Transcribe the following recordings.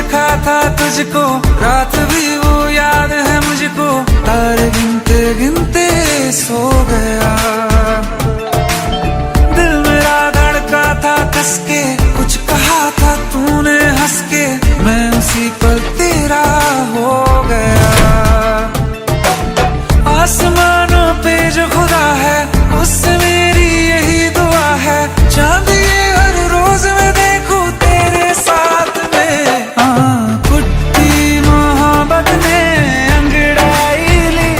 देखा था तुझको, रात भी वो याद है मुझको, तारे गिनते गिनते सो गया। दिल मेरा धड़का था कस के, कुछ कहा था तूने हंस के, मैं उसी पल तेरा हो गया। आसमानों पे जो खुदा है, उससे मेरी यही दुआ है, चांद ये हर रोज मैं देखूं तेरे साथ में। कुट्टी मोहब्बत ने अंगड़ाई ली,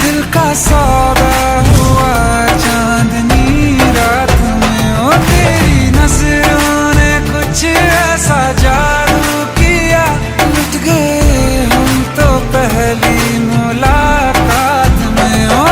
दिल का सौदा हुआ चांदनी रात में। ओ तेरी नजरों ने कुछ ऐसा जादू किया, लुट गए हम तो पहली मुलाकात में। ओ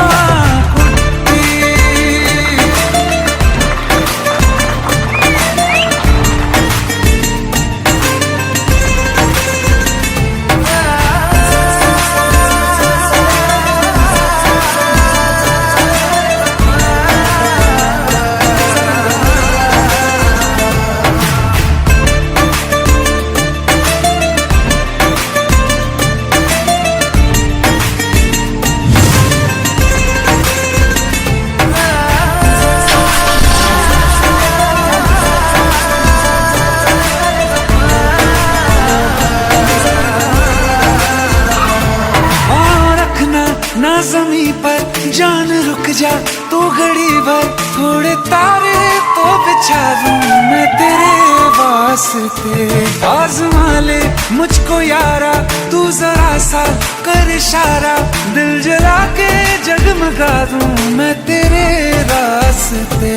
ना ज़मीं पर जान रुक जा तू घड़ी भर, थोड़े तारे तो बिछा दूं मैं तेरे वास्ते। आज़मा ले मुझको यारा, तू जरा सा कर इशारा, दिल जला के जगमगा दूं मैं तेरे रास्ते।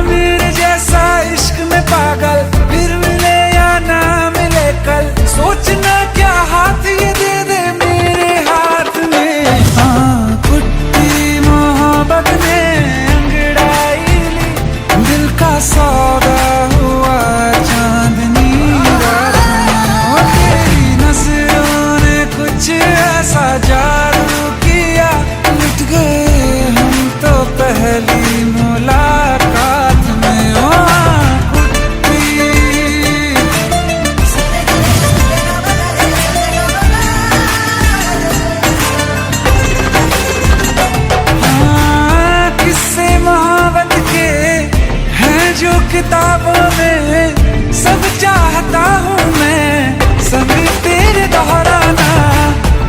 मेरे जैसा इश्क में पागल फिर मिले या ना मिले कल, सोचना क्या हाथ ये दे दे मेरे हाथ में। कुट्टी मोहब्बत ने अंगड़ाई ली, दिल का सौदा हुआ चांदनी रात में। ओ तेरी नजरों ने कुछ ऐसा जादू किया, लुट गए हम तो पहली मुलाकात में। ओ जो किताबों में सब चाहता हूँ मैं, सभी तेरे दोहराना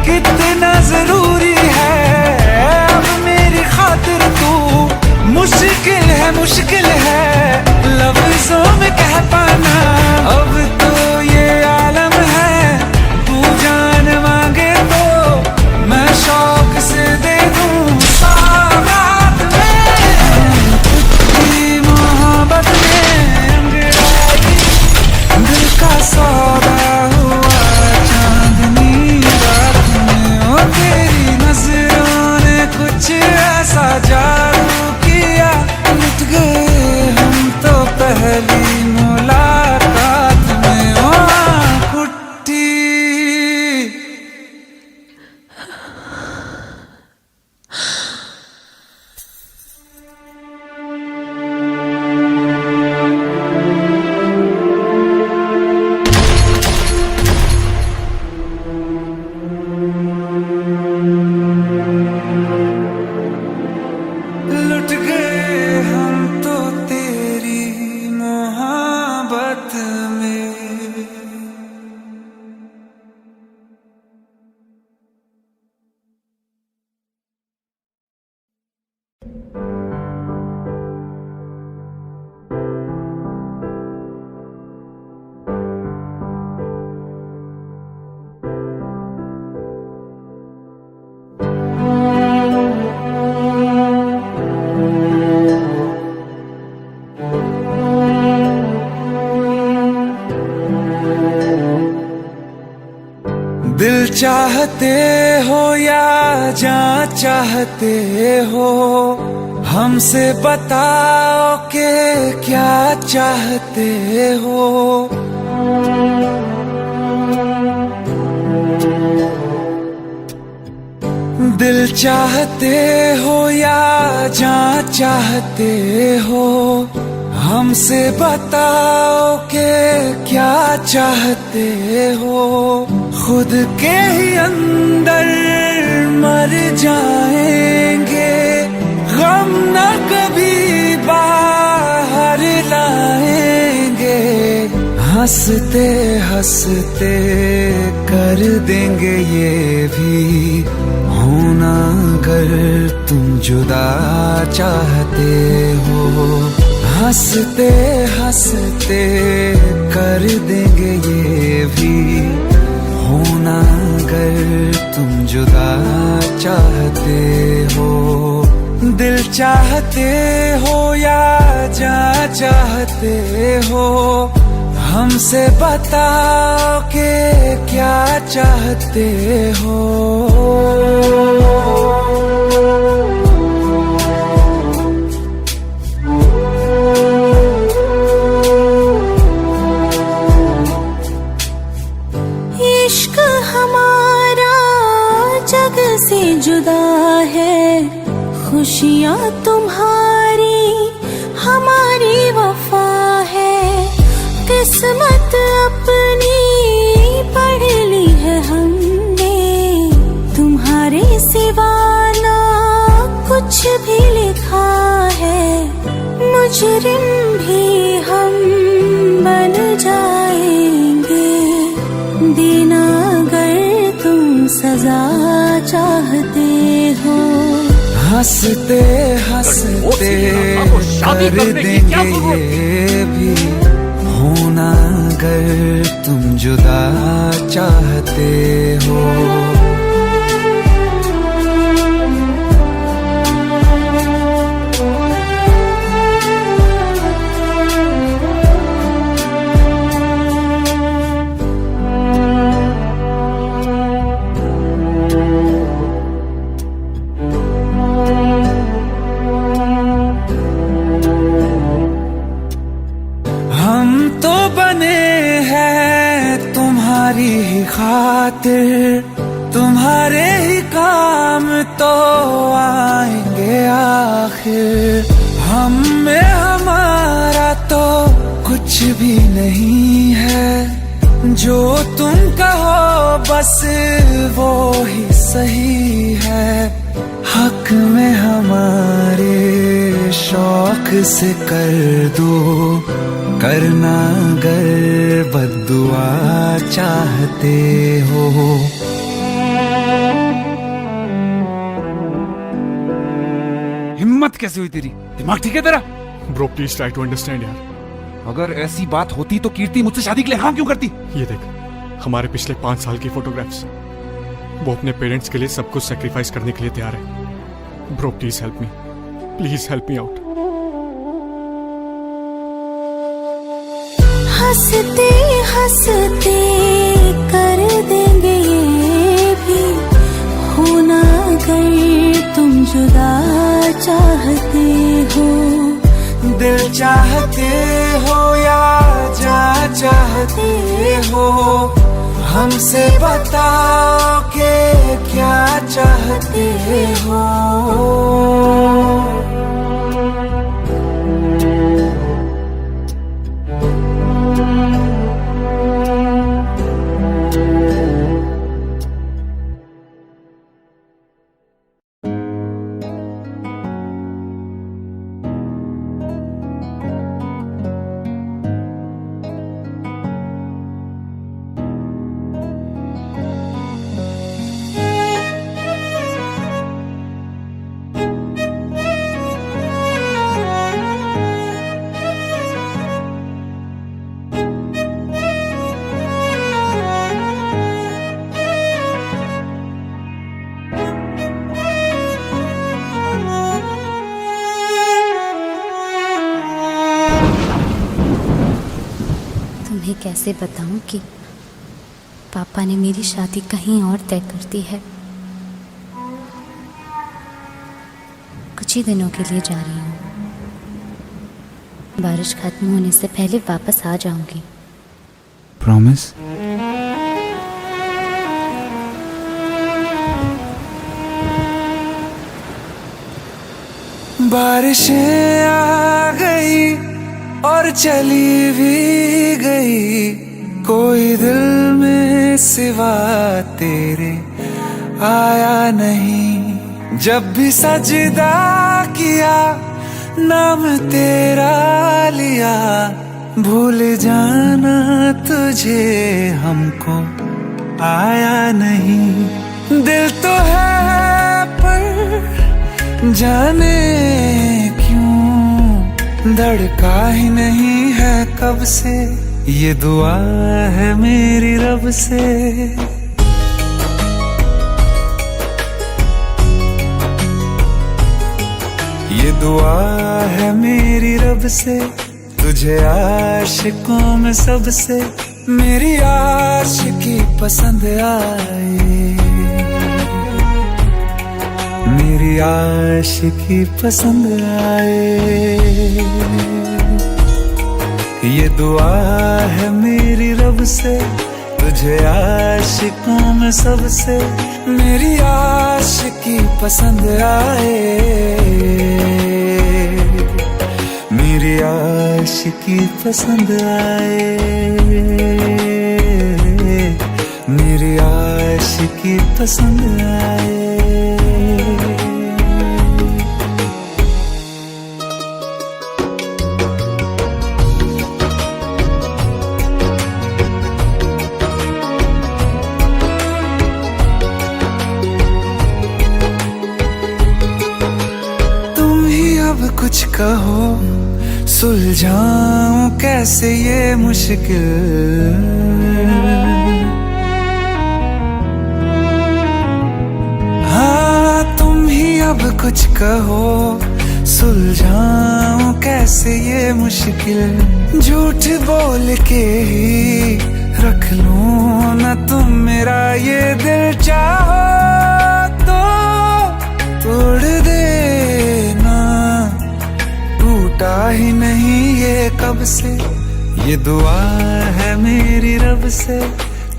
कितना जरूरी है। अब मेरी खातिर तू मुश्किल है लफ्जों में कह पाना। अब तो ये आलम है, तू जान मांगे तो मैं शौक से दे दूँ सौगात में। कुट्टी मोहब्बत ने अंगड़ाई, दिल का सौदा हुआ चांदनी रात में। ओ तेरी नजरों ने कुछ ऐसा जादू किया, लुट गए हम तो पहली मुलाकात में। ओ कुट्टी लुट गए हम तो तेरी मोहब्बत में। दिल चाहते हो या जान चाहते हो, हमसे बताओ कि क्या चाहते हो। दिल चाहते हो या जान चाहते हो, हमसे बताओ कि क्या चाहते हो, खुद के ही अंदर मर जाएंगे, गम न कभी बाहर लाएंगे, हंसते हंसते कर देंगे ये भी होना अगर तुम जुदा चाहते हो, हंसते हंसते कर देंगे ये भी होना अगर तुम जुदा चाहते हो। दिल चाहते हो या जा चाहते हो, हमसे बताओ कि क्या चाहते हो। इश्क हमारा जग से जुदा है, खुशियाँ तुम्हारी हमारी वफा है, किस्मत अपनी पढ़ ली है हमने, तुम्हारे सिवा ना कुछ भी लिखा है, मुजरिम भी हम बन जाएंगे, देना अगर तुम सजा चाहते हो। हंसते हंसते कर देंगे ये भी होना अगर तुम जुदा चाहते हो। तुम्हारी ही खातिर तुम्हारे ही काम तो आएंगे आखिर, हम में हमारा तो कुछ भी नहीं है, जो तुम कहो बस वो ही सही है, हक में हमारे शौक से कर दो, करना अगर बद्दुआ चाहते हो। हिम्मत कैसे हुई तेरी? दिमाग ठीक है तेरा? Bro please try to understand यार। अगर ऐसी बात होती तो कीर्ति मुझसे शादी के लिए हाँ क्यों करती? ये देख, हमारे पिछले 5 साल की फोटोग्राफ्स, वो अपने पेरेंट्स के लिए सब कुछ सेक्रीफाइस करने के लिए तैयार है। Bro please help me, please help me out. हंसते हंसते कर देंगे ये भी होना अगर तुम जुदा चाहते हो। दिल चाहते हो या जा चाहते हो, हमसे बताओ कि क्या चाहते हो। तुम्हें कैसे बताऊं कि पापा ने मेरी शादी कहीं और तय कर दी है। कुछ ही दिनों के लिए जा रही हूँ, बारिश खत्म होने से पहले वापस आ जाऊंगी। प्रॉमिस? बारिशें आ गई और चली भी गई, कोई दिल में सिवा तेरे आया नहीं। जब भी सजदा किया नाम तेरा लिया, भूल जाना तुझे हमको आया नहीं। दिल तो है पर जाने क्यों धड़का ही नहीं है कब से। ये दुआ है मेरी रब से। ये दुआ है मेरी रब से, तुझे आशिकों में सबसे मेरी आशिकी पसंद आए। मेरी आशिकी पसंद आए। ये दुआ है मेरी रब से, तुझे आशिकों में सबसे मेरी आशिकी पसंद आए। मेरी आशिकी पसंद आए। मेरी आशिकी पसंद आए। कुछ कहो सुलझाऊं कैसे ये मुश्किल। हाँ तुम ही अब कुछ कहो सुलझाऊं कैसे ये मुश्किल। झूठ बोल के ही रख लूं ना तुम मेरा ये दिल, चाहो तो तोड़ देना। टूटा ही नहीं ये कब से, ये दुआ है मेरी रब से,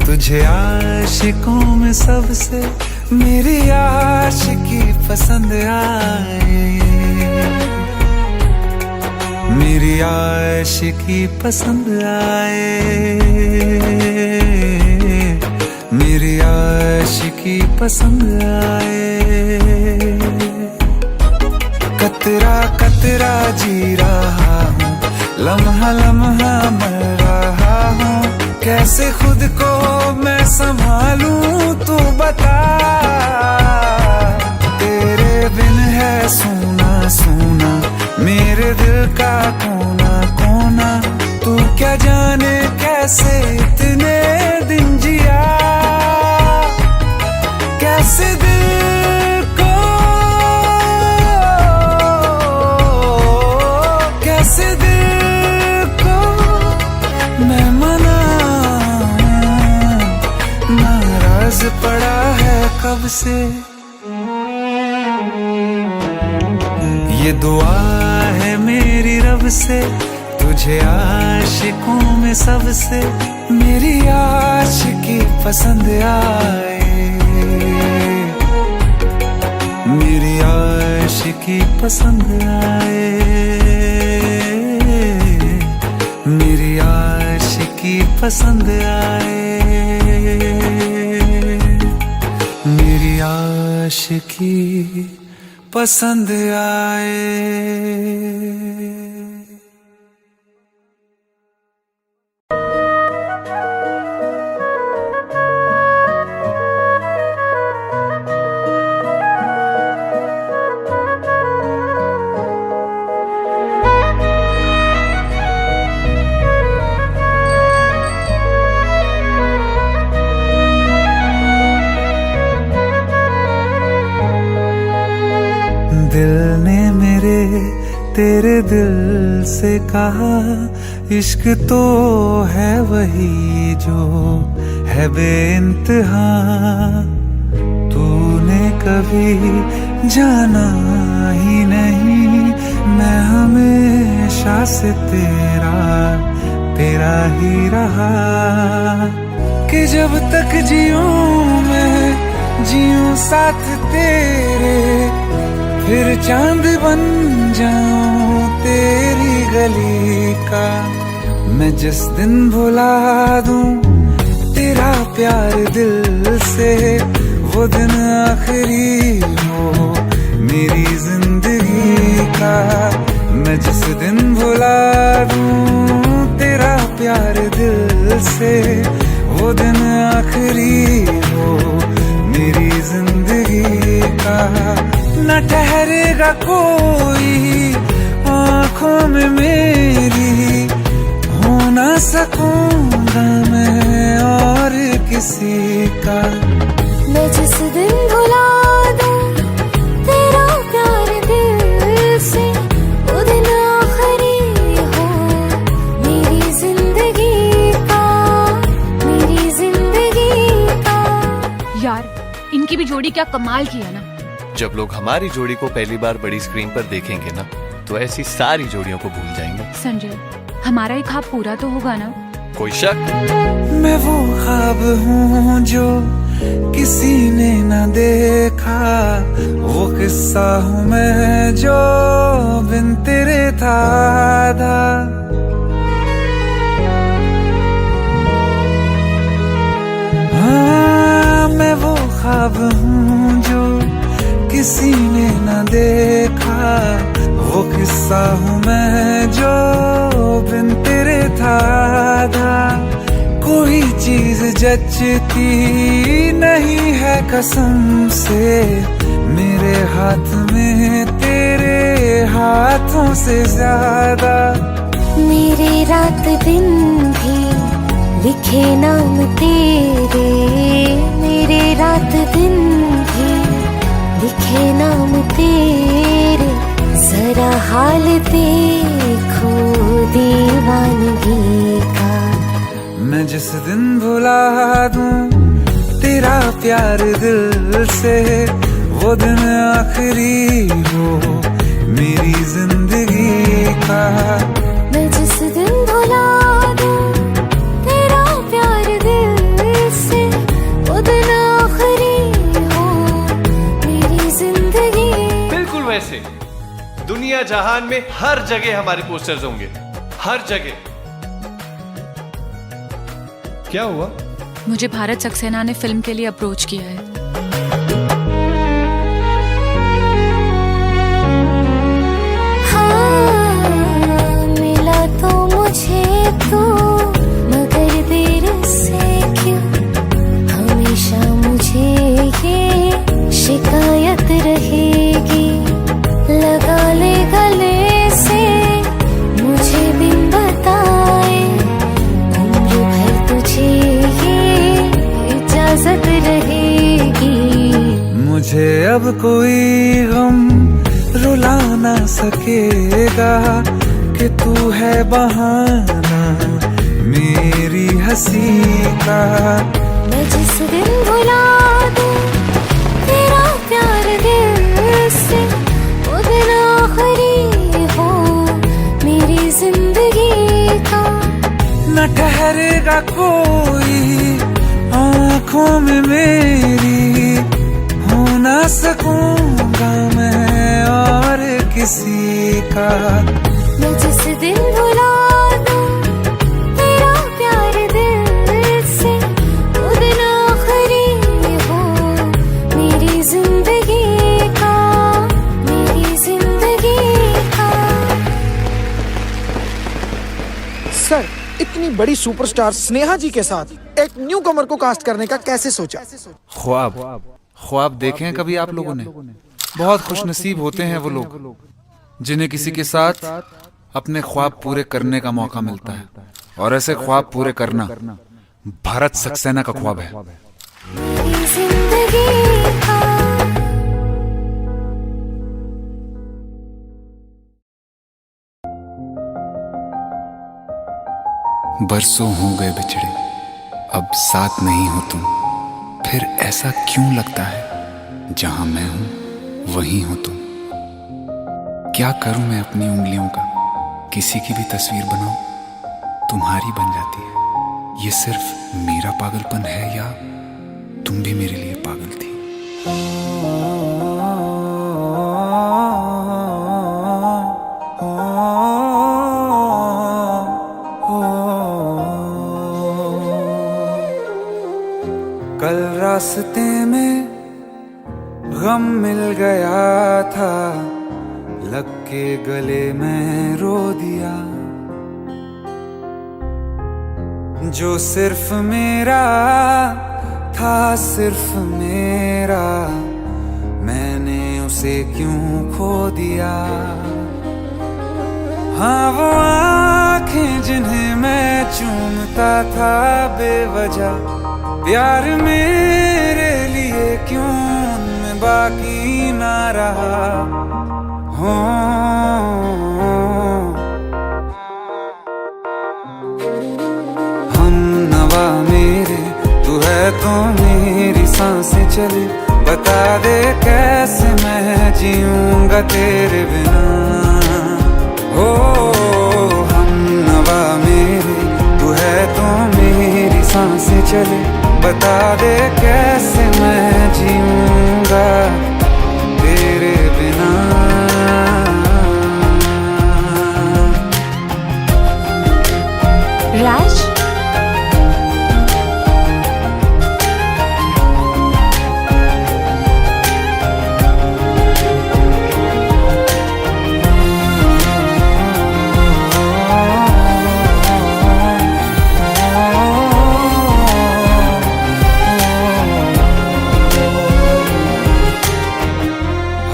तुझे आशिकों में सबसे मेरी आशिकी पसंद आए। मेरी आशिकी पसंद आए। मेरी आशिकी पसंद आए। कतरा कतरा जी रहा हूँ, लम्हा लम्हा मर रहा हूँ। कैसे खुद को मैं संभालूं तू बता। तेरे बिन है सूना सूना मेरे दिल का कोना कोना। तू क्या जाने कैसे इतने दिन जिया, कैसे दिल को कैसे दिल को मैं मनाऊं। नाराज पड़ा है कब से, ये दुआ है मेरी रब से, तुझे आशिकों में सबसे मेरी आशिकी पसंद आए। मेरी आशिकी पसंद आए। मेरी आशिकी पसंद आए। मेरी आशिकी पसंद आए। दिल ने मेरे तेरे दिल से कहा, इश्क तो है वही जो है बेइंतहा। तूने कभी जाना ही नहीं, मैं हमेशा से तेरा तेरा ही रहा। कि जब तक जीऊं मैं जीऊं साथ तेरे, फिर चांद बन जाऊं तेरी गली का। मैं जिस दिन भुला दूं तेरा प्यार दिल से, वो दिन आखिरी हो मेरी जिंदगी का। मैं जिस दिन भुला दूं तेरा प्यार दिल से, वो दिन आखिरी हो मेरी जिंदगी का। न ठहरेगा कोई आँखों में मेरी, हो ना सकूंगा मैं और किसी का। मैं जिस दिन भुला दूं तेरा प्यार दिल से, वो दिन आखिरी हो मेरी जिंदगी का, मेरी जिंदगी का। यार इनकी भी जोड़ी क्या कमाल की है ना। जब लोग हमारी जोड़ी को पहली बार बड़ी स्क्रीन पर देखेंगे ना, तो ऐसी सारी जोड़ियों को भूल जाएंगे। संजय, हमारा ही ख्वाब पूरा तो होगा ना? कोई शक? मैं वो ख्वाब हूँ जो किसी ने न देखा, वो किस्सा हूँ मैं जो बिन तेरे था आधा। हाँ, मैं वो ख्वाब हूँ जो किसी ने न देखा, वो किस्सा हूँ मैं जो बिन तेरे था आधा। कोई चीज जचती नहीं है कसम से, मेरे हाथ में तेरे हाथों से ज्यादा। मेरे रात दिन भी लिखे नाम तेरे, मेरे रात दिन भी लिखे नाम तेरे। जरा हाल देखो दीवानगी का। मैं जिस दिन भुला दूं तेरा प्यार दिल से, वो दिन आखिरी हो मेरी जिंदगी का। मैं जिस दिन भुला दूं तेरा प्यार दिल से, वो दिन आखिरी हो मेरी जिंदगी। बिल्कुल वैसे दुनिया जहान में हर जगह हमारे पोस्टर्स होंगे, हर जगह। क्या हुआ? मुझे भारत सक्सेना ने फिल्म के लिए अप्रोच किया है। हाँ, मिला तो मुझे तो, मगर देर से क्यों हमेशा मुझे ये शिकायत रहेगी। लगा ले गले से मुझे बिन बताए, उम्र भर तुझे ये इजाजत रहेगी। मुझे अब कोई गम रुला ना सकेगा कि तू है बहाना मेरी हंसी का। मैं जिस दिन भुला दूं तेरा प्यार दिल से, वो दिन आखिरी हो मेरी जिंदगी का। न ठहरेगा कोई आँखों में मेरी, हो ना सकूंगा मैं और किसी का। मैं जिस दिन भुला दूं तेरा प्यार दिल से, वो दिन आखिरी हो मेरी जिंदगी का, मेरी जिंदगी का। सर, इतनी बड़ी सुपरस्टार स्नेहा जी के साथ एक न्यू कमर को कास्ट करने का कैसे सोचा? ख्वाब देखे हैं कभी आप लोगों ने? बहुत खुशनसीब होते हैं वो लोग जिन्हें किसी के साथ अपने ख्वाब पूरे करने का मौका मिलता है, और ऐसे ख्वाब पूरे करना भारत सक्सेना का ख्वाब है। मेरी जिंदगी का। बरसों हो गए बिछड़े, अब साथ नहीं हो तुम। फिर ऐसा क्यों लगता है जहां मैं हूं वहीं हो तुम। क्या करूं मैं अपनी उंगलियों का, किसी की भी तस्वीर बनाऊं तुम्हारी बन जाती है। ये सिर्फ मेरा पागलपन है या तुम भी मेरे लिए पागल थी? कल रास्ते में गम मिल गया था, लग के गले में रो दिया। जो सिर्फ मेरा था, सिर्फ मेरा, मैंने उसे क्यों खो दिया। हाँ वो आंखें जिन्हें मैं चूमता था बेवजह, प्यार मेरे लिए क्यों उनमें बाकी ना रहा। हो हम नवा मेरे, तू है तो मेरी सांसें चले, बता दे कैसे मैं जीऊंगा तेरे बिना। हो हम नवा मेरे, तू है तो मेरी सांसें चले, बता दे कैसे मैं जीऊंगा तेरे बिना। राज,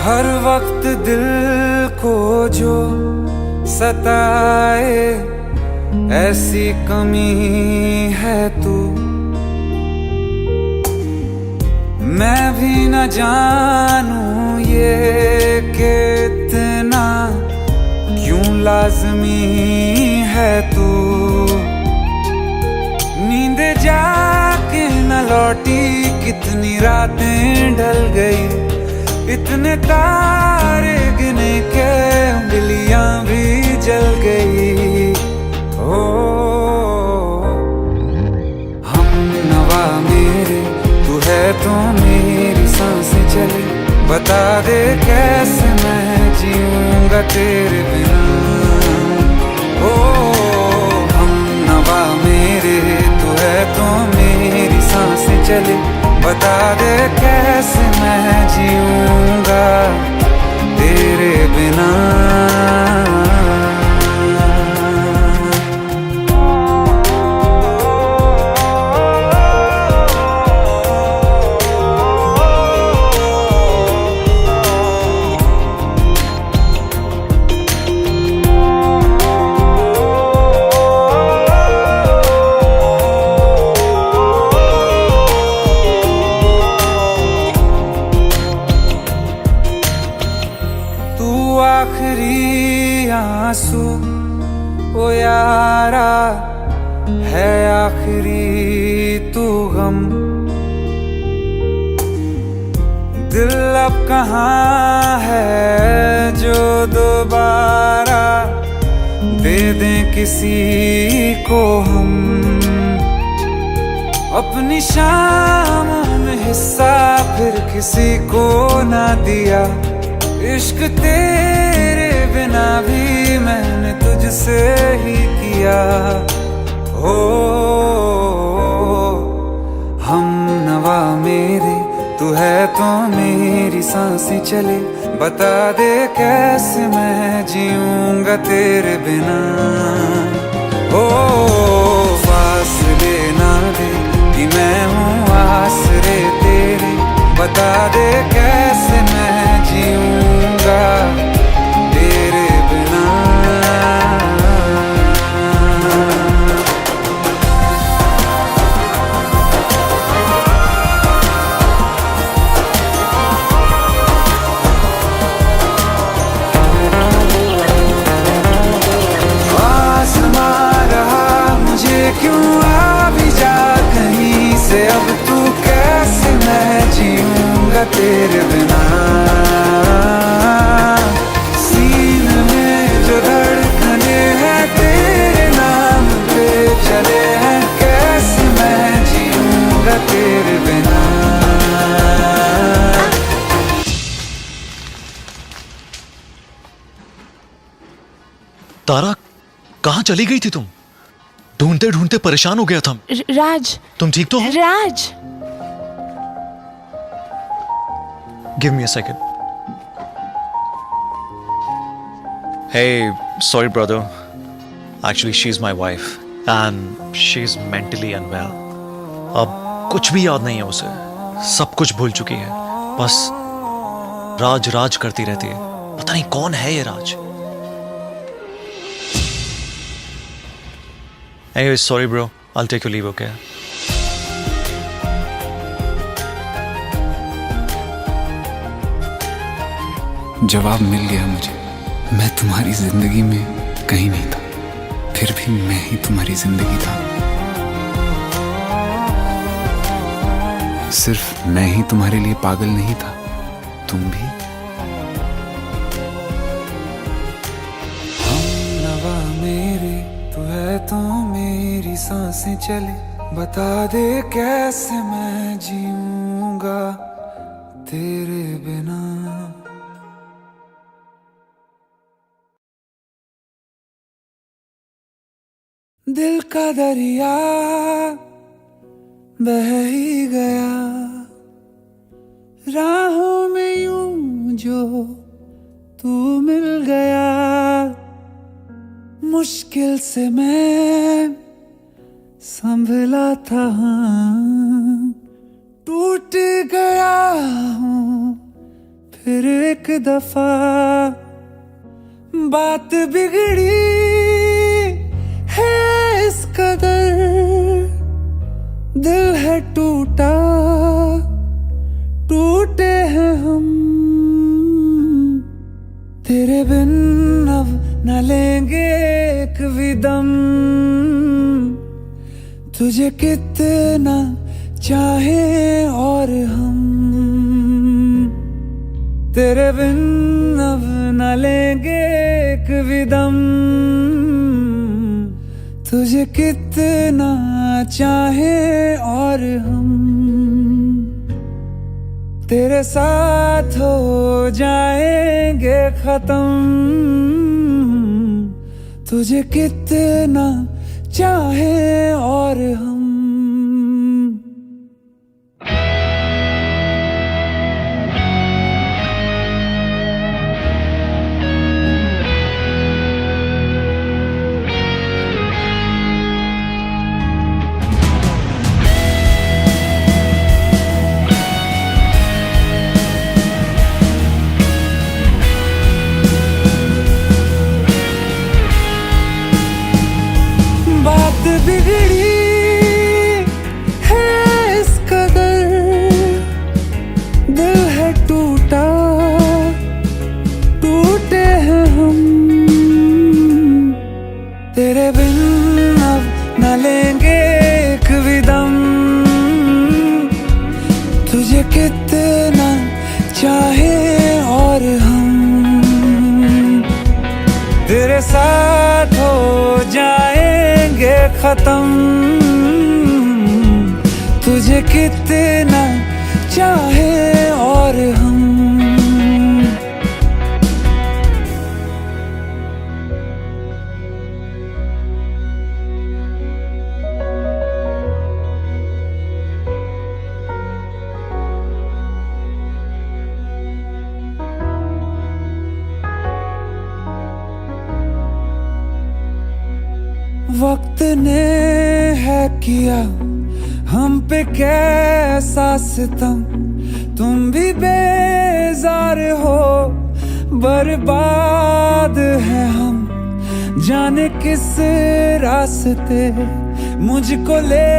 हर वक्त दिल को जो सताए, ऐसी कमी है तू। मैं भी न जानूं ये कि इतना क्यों लाज़मी है तू। नींद जाके न लौटी, कितनी रातें ढल गई, इतने तारे गिने के उंगलियां भी जल गई। ओ हम नवा मेरे, तू है तो मेरी सांसें चले, बता दे कैसे मैं जीऊंगा तेरे बिना। ओ हम नवा मेरे, तू है तो मेरी सांसें चले, बता दे कैसे मैं जीऊंगा तेरे बिना। आखिरी आंसू ओ यारा है, आखिरी तू गम। दिल अब कहाँ है जो दोबारा दे दें किसी को हम। अपनी शामों में हिस्सा फिर किसी को ना दिया, इश्क तेरे बिना भी मैंने तुझसे ही किया। हो हम नवा मेरे, तू है तो मेरी सांसें चले, बता दे कैसे मैं जीऊंगा तेरे बिना। ओ फासले ना दे कि मैं हूँ आसरे तेरे, बता दे कैसे मैं जीऊंगा तेरे बिना। आसमां रहा मुझे क्यों, आ भी जा कहीं से, अब तू कैसे मैं जीऊंगा तेरे बिना। सीने में जो धड़कने हैं तेरे नाम पे चले हैं, कैसे मैं जीऊंगा तेरे बिना। तारा, कहाँ चली गई थी तुम? ढूंढते ढूंढते परेशान हो गया था। राज, तुम ठीक तो हो? राज, Give me a second. Hey, sorry brother. Actually, she's my wife and she's mentally unwell. अब कुछ भी याद नहीं है उसे, सब कुछ भूल चुकी है, बस राज राज करती रहती है। पता नहीं कौन है ये राज। Anyway, sorry bro, I'll take your leave, okay? जवाब मिल गया मुझे। मैं तुम्हारी जिंदगी में कहीं नहीं था, फिर भी मैं ही तुम्हारी जिंदगी था। सिर्फ मैं ही तुम्हारे लिए पागल नहीं था, तुम भी। हमनवा मेरे तू है तो मेरी सांसें चले, बता दे कैसे मैं जीऊंगा तेरे बिना। दिल का दरिया बह ही गया, राहों में यूं जो तू मिल गया। मुश्किल से मैं संभला था, टूट गया हूँ फिर एक दफा। बात बिगड़ी है इस कदर, दिल है टूटा, टूटे हैं हम। तेरे बिन अब न लेंगे एक भी दम, तुझे कितना चाहे और हम। तेरे बिन अब न लेंगे एक भी दम, तुझे कितना चाहे और हम। तेरे साथ हो जाएंगे खत्म, तुझे कितना चाहे और हम। बात बिगड़ी है इस कदर, दिल है टूटा, टूटे हैं हम। तेरे बिन अब न लेंगे एक भी दम, तुझे कितना चाहे और हम। तेरे साथ हो जाएंगे खत्म, तुझे कितना चाहे और हम। वक्त ने है किया हम पे कैसा सितम, तुम भी बेजार हो, बर्बाद है हम। जाने किस रास्ते मुझको ले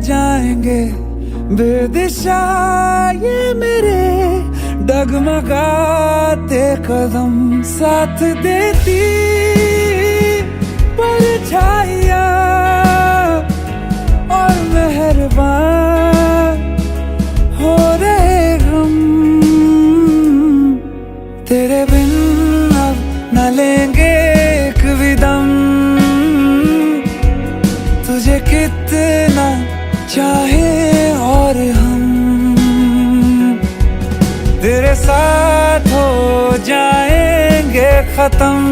जाएंगे, बेदिशा ये मेरे डगमगाते कदम। साथ देती परछाइयाँ और मेहरबान हो रहे हम। तेरे बिन अब न लेंगे एक भी दम, तुझे कितना चाहे और हम। तेरे साथ हो जाएंगे खत्म,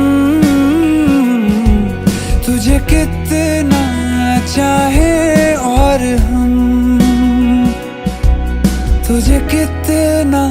तुझे कितना चाहे और हम। तुझे कितना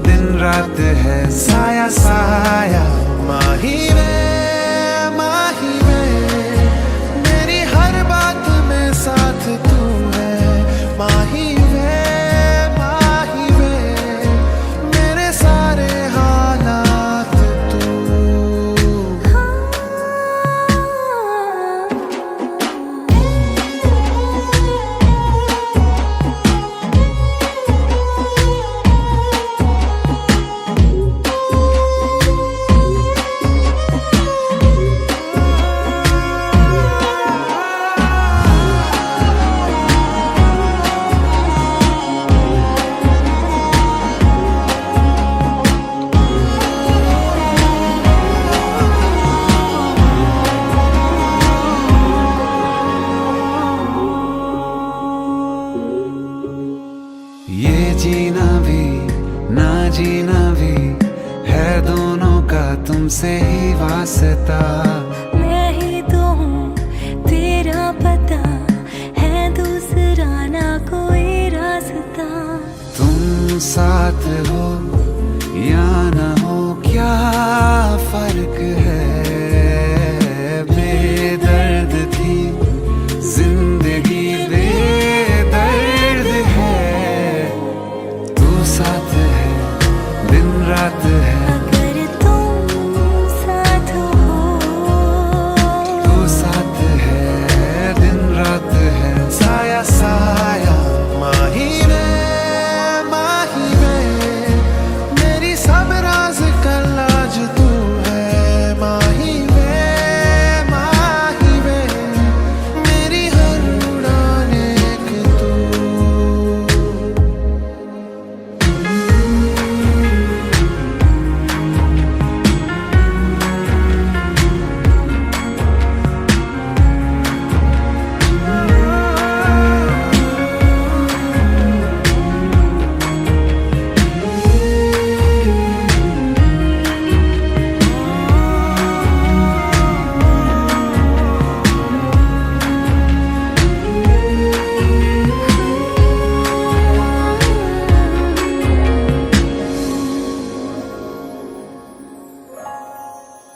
दिन रात है साया साया। माही वे मेरी हर बात में साथ तू है। माही वे मेरे सारे हालात तू। ये जीना भी ना जीना भी है दोनों का तुमसे ही वास्ता। मैं ही तो हूँ तेरा पता है दूसरा ना कोई रास्ता। तुम साथ हो या ना हो क्या फर्क है। बेदर्द थी जिंदगी बेदर्द है। तू साथ है दिन रात है। अगर तुम साथ हो तू साथ है दिन रात है साया साया। माही वे मेरी सब राज का लाज तू है। माही वे मेरी हर उड़ान एक तू।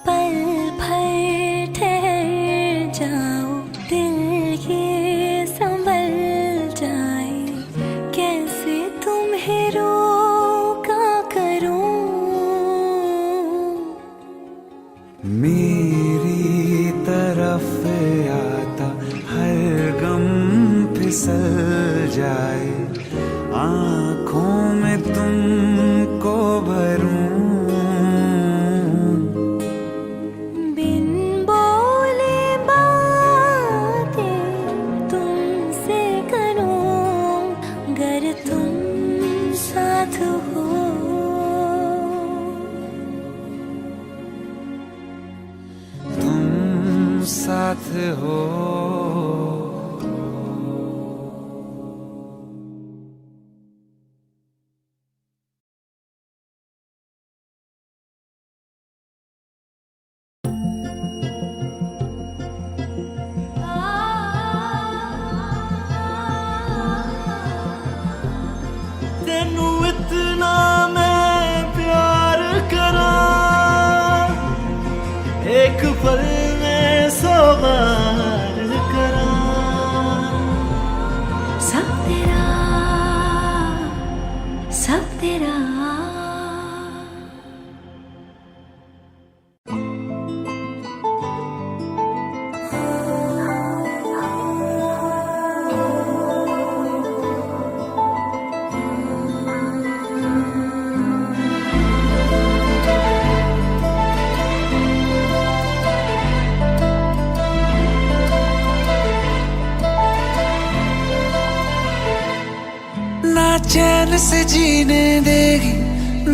पल भर ठहर जाओ दिल ये संभल जाए। कैसे तुम्हें रोका करूं। मेरी तरफ आता हर गम फिसल जाए। आँखों में तुमको भरूं। बिन बोले बातें तुमसे करूं। गर तुम साथ हो तुम साथ हो। तेनू इतना मैं प्यार करा एक पल में सौ बार करा। सब तेरा सब तेरा। ना चैन से जीने देगी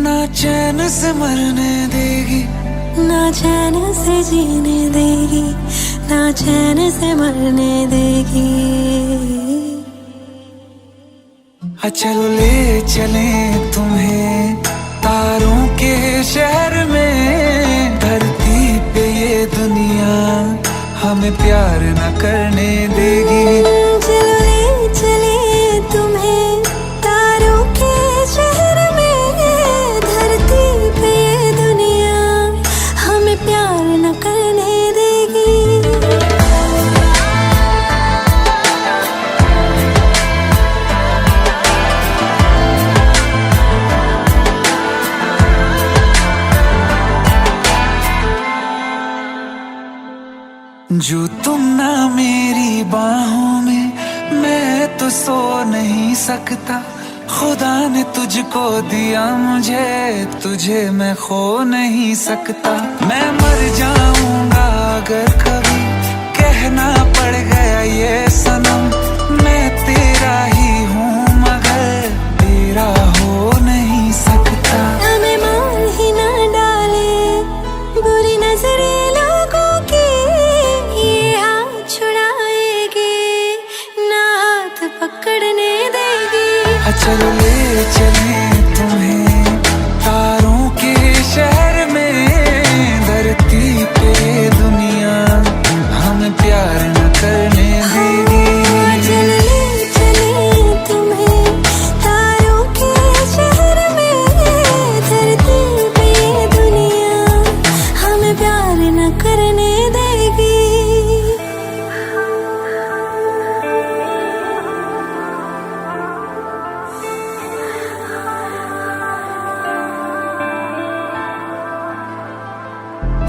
ना चैन से मरने देगी। ना चैन से जीने देगी ना चैन से मरने देगी। चलो ले चले तुम्हें तारों के शहर में। धरती पे ये दुनिया हमें प्यार न करने देगी। चलो ले चले तुम्हें तारों के शहर में। जो तुम ना मेरी बाहों में, मैं तो सो नहीं सकता। खुदा ने तुझको दिया मुझे, तुझे मैं खो नहीं सकता। मैं मर जाऊंगा अगर कभी कहना पड़ गया ये सनम, मैं तेरा ही हूँ मगर तेरा हो नहीं सकता। हमें मार ही ना डाले बुरी नजरें लोगों की, ये हाथ छुड़ाएगी ना हाथ पकड़ने देगी। चलो ले चले तुम्हें तारों के शहर में, धरती पे दुनिया हमें प्यार न करने देगी। चलो ले चले तुम्हें तारों के शहर में, धरती पे दुनिया हमें प्यार न करने देगी।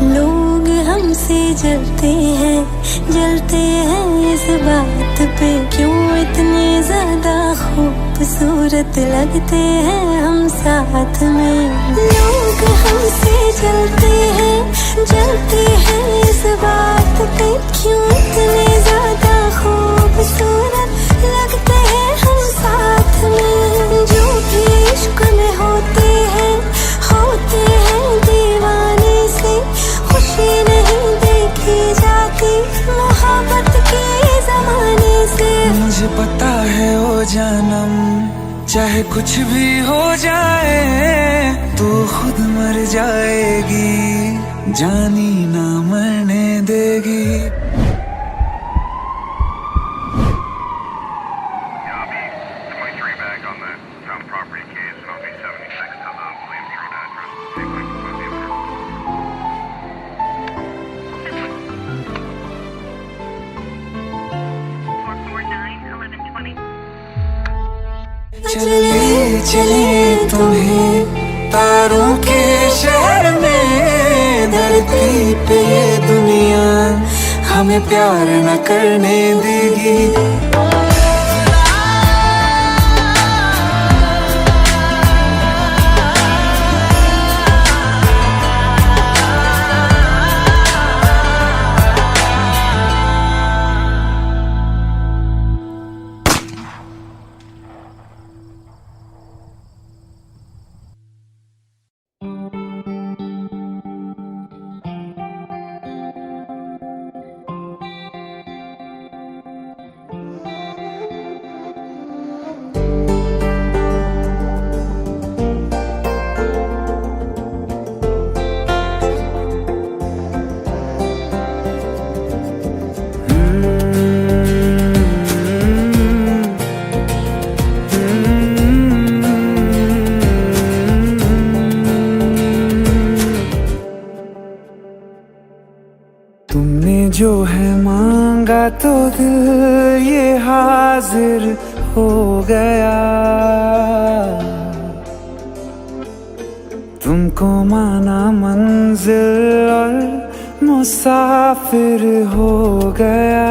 लोग हमसे जलते हैं इस बात पे, क्यों इतने ज्यादा खूबसूरत लगते हैं हम साथ में। लोग हमसे जलते हैं इस बात पे, क्यों इतने ज्यादा खूबसूरत लगते हैं हम साथ में। जो भी इश्क में होते हैं दीवाने से, खुशी नहीं देखी जाती मोहब्बत के जमाने से। मुझे पता है ओ जानम, चाहे कुछ भी हो जाए तू खुद मर जाएगी, जानी ना मरने देगी। चले चले तुम्हें तारों के शहर में, धरती पे दुनिया हमें प्यार न करने देगी। जो है मांगा तो दिल ये हाजिर हो गया, तुमको माना मंजिल और मुसाफिर हो गया।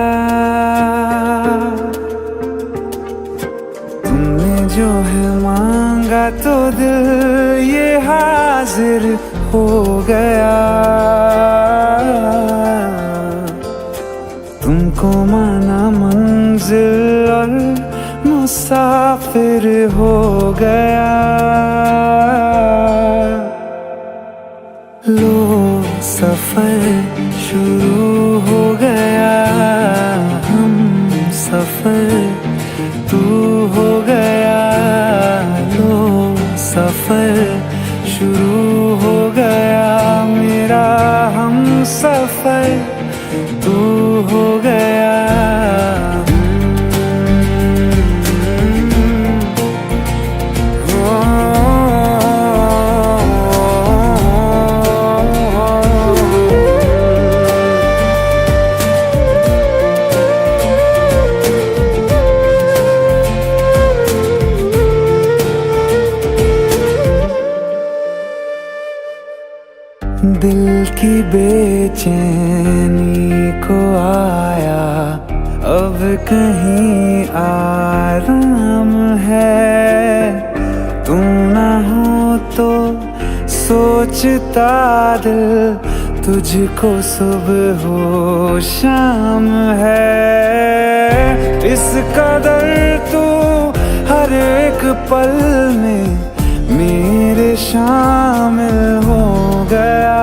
तुमने जो है मांगा तो दिल ये हाजिर हो गया, तुमको माना मंजिल और मुसाफिर हो गया। लो सफर शुरू हो गया, हम सफर तू हो गया। लो सफर शुरू हो गया, मेरा हम सफर तू हो गया। दिल की बेचैनी को आया अब कहीं आराम है। तुम ना हो तो सोचता दिल तुझको सुबह हो शाम है। इस कदर तू हर एक पल में मेरे शामिल हो गया।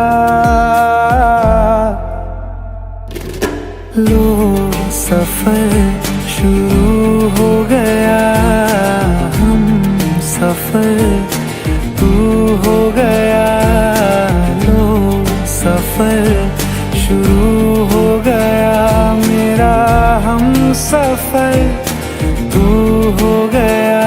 लो सफर शुरू हो गया, हम सफर तू हो गया। लो सफर शुरू हो गया, मेरा हम सफर तू हो गया।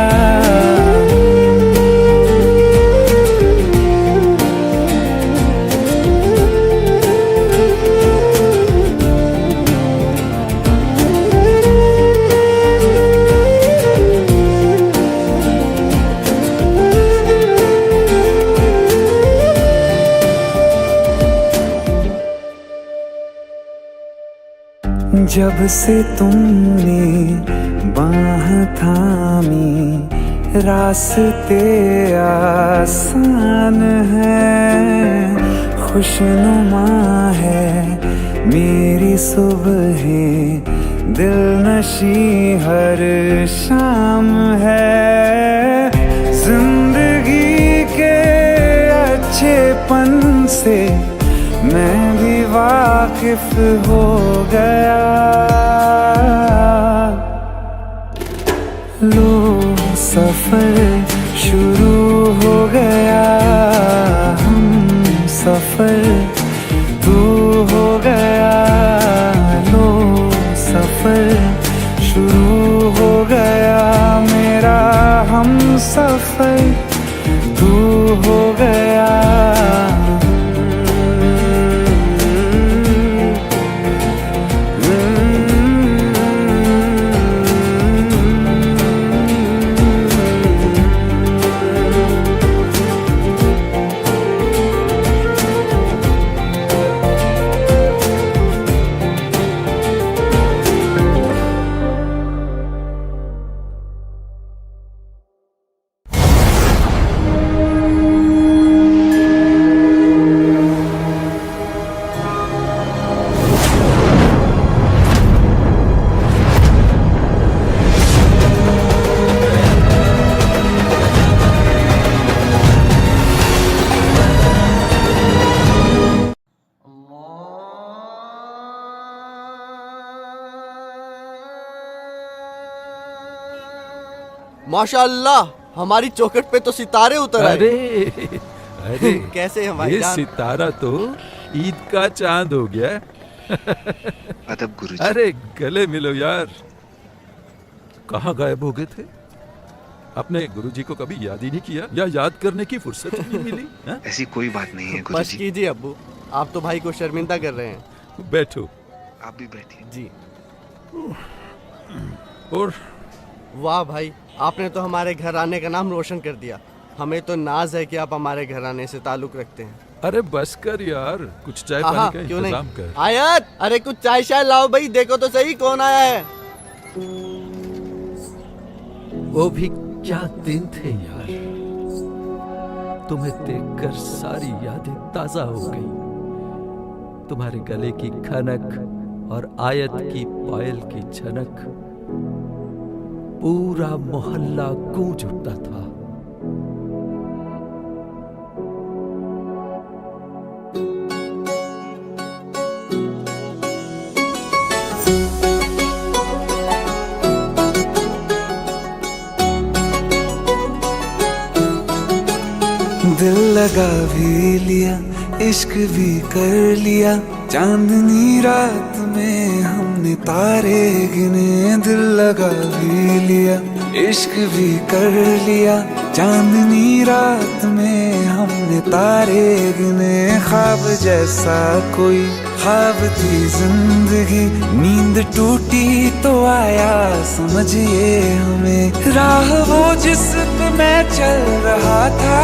जब से तुमने बाह थामी रास्ते आसान हैं। खुशनुमा है मेरी सुबहें, दिल नशी हर शाम है। जिंदगी के अच्छेपन से मैं भी वाकिफ हो गया। लो सफर शुरू हो गया, हम सफर तू हो गया। लो सफर शुरू हो गया, मेरा हम सफर तू हो गया। माशाअल्लाह, हमारी चौखट पे तो सितारे उतर आए। अरे कैसे हमारी ये सितारा तो ईद का चांद हो गया। अदब गुरुजी। अरे गले मिलो यार। कहाँ गायब हो गए थे? अपने गुरुजी को कभी याद ही नहीं किया या याद करने की फुर्सत ही नहीं मिली? ऐसी कोई बात नहीं है बस गुरुजी। कीजिए अब्बू, आप तो भाई को शर्मिंदा कर रहे हैं। बैठो। आप भी बैठिए। जी। और वाह भाई, आपने तो हमारे घराने का नाम रोशन कर दिया। हमें तो नाज है कि आप हमारे घराने से ताल्लुक रखते हैं। अरे बस कर यार, कुछ चाय पानी का क्यों इंतजाम नहीं? कर। आयत, अरे कुछ चाय शाय लाओ भाई, देखो तो सही कौन आया है। वो भी क्या दिन थे यार, तुम्हें देखकर सारी यादें ताजा हो गई। तुम्हारे गले की खनक और आयत की पायल की झनक, पूरा मोहल्ला गूंज उठता था। दिल लगा भी लिया, इश्क भी कर लिया, चांदनी रात में हमने तारे गिने। दिल लगा भी लिया, इश्क भी कर लिया, चांदनी रात में हमने तारे गिने। ख्वाब जैसा कोई ख्वाब थी जिंदगी, नींद टूटी तो आया समझिए हमें। राह वो जिस पे मैं चल रहा था,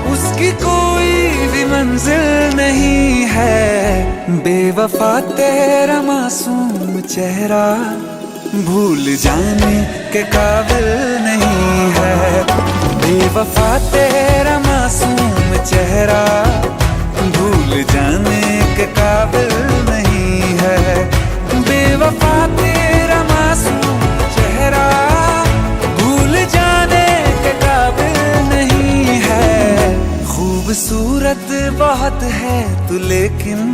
उसकी कोई भी मंजिल बेवफा तेरा मासूम चेहरा भूल जाने के काबिल नहीं है। बेवफा तेरा मासूम चेहरा भूल जाने के काबिल नहीं है। बेवफा तेरा मासूम चेहरा भूल जाने के काबिल नहीं है। खूबसूरत बहुत है तू लेकिन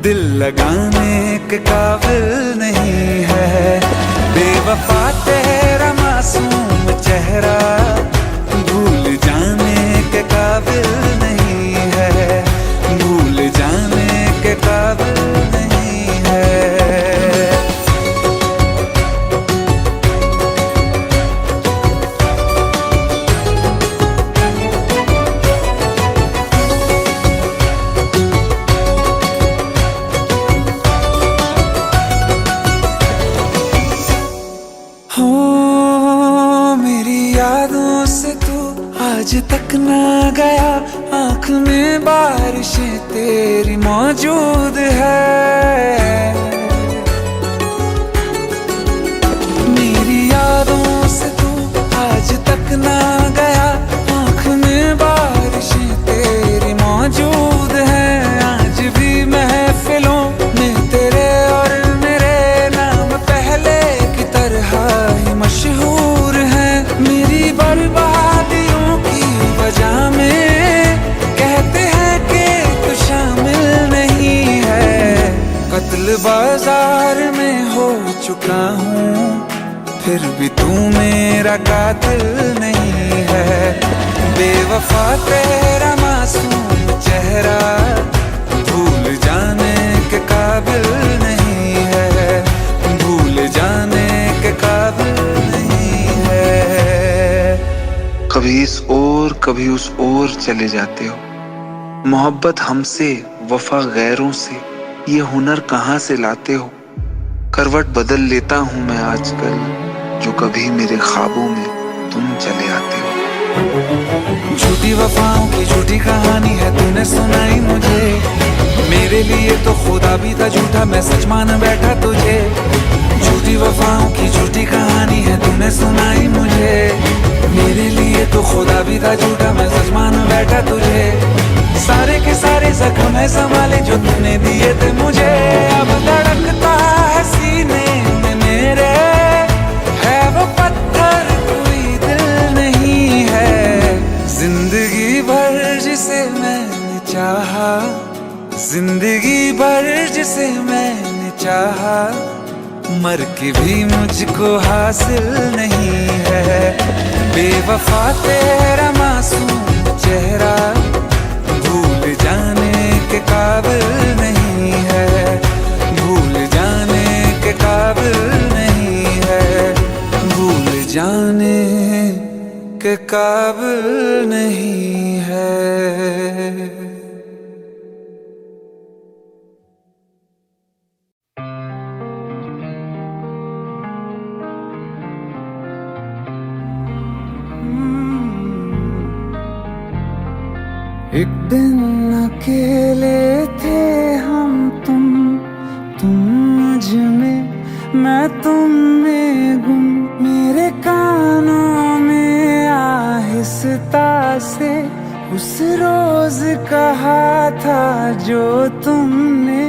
दिल लगाने के काबिल नहीं है। बेवफा तेरा मासूम चेहरा भूल जाने के काबिल नहीं है। भूल जाने के काबिल नहीं है। आज तक ना गया आँख में बारिशें तेरी मौजूद है। मेरी यादों से तू आज तक ना गया आँख में बारिशें तेरी मौजूद है। आज भी महफिलों में तेरे और मेरे नाम पहले की तरह ही मशहूर है। मेरी बर्बादियों वजह में कहते हैं कि तू शामिल नहीं है। कत्ल बाजार में हो चुका हूँ फिर भी तू मेरा कातिल नहीं है। बेवफा तेरा मासूम चेहरा भूल जाने के काबिल नहीं है। भूल जाने के काबिल नहीं है। कभी इस ओर कभी उस ओर चले जाते हो। मोहब्बत हमसे वफा गैरों से ये हुनर कहाँ से लाते हो। करवट बदल लेता हूँ मैं आजकल जो कभी मेरे ख्वाबों में तुम चले आते हो। झूठी वफाओं की झूठी कहानी है तूने सुनाई मुझे। मेरे लिए तो खुदा भी था झूठा मैं सच मान बैठा तुझे। झूठी वफाओं की झूठी कहानी है तूने सुनाई मुझे। मेरे लिए तो खुदा भी था झूठा मैं सच मान बैठा तुझे। सारे के सारे जख्म है संभाले जो तूने दिए थे मुझे। अब धड़कता है सीने में मेरे है वो पत्थर कोई दिल नहीं है। जिंदगी भर जिसे मैंने चाहा जिंदगी भर जिसे मैंने चाहा मर के भी मुझको हासिल नहीं है। बेवफा तेरा मासूम चेहरा भूल जाने के काबिल नहीं है। भूल जाने के काबिल नहीं है। भूल जाने के काबिल नहीं है। एक दिन अकेले थे हम तुम मुझ में मैं तुम में गुम। मेरे कानों में आहिस्ता से उस रोज कहा था जो तुमने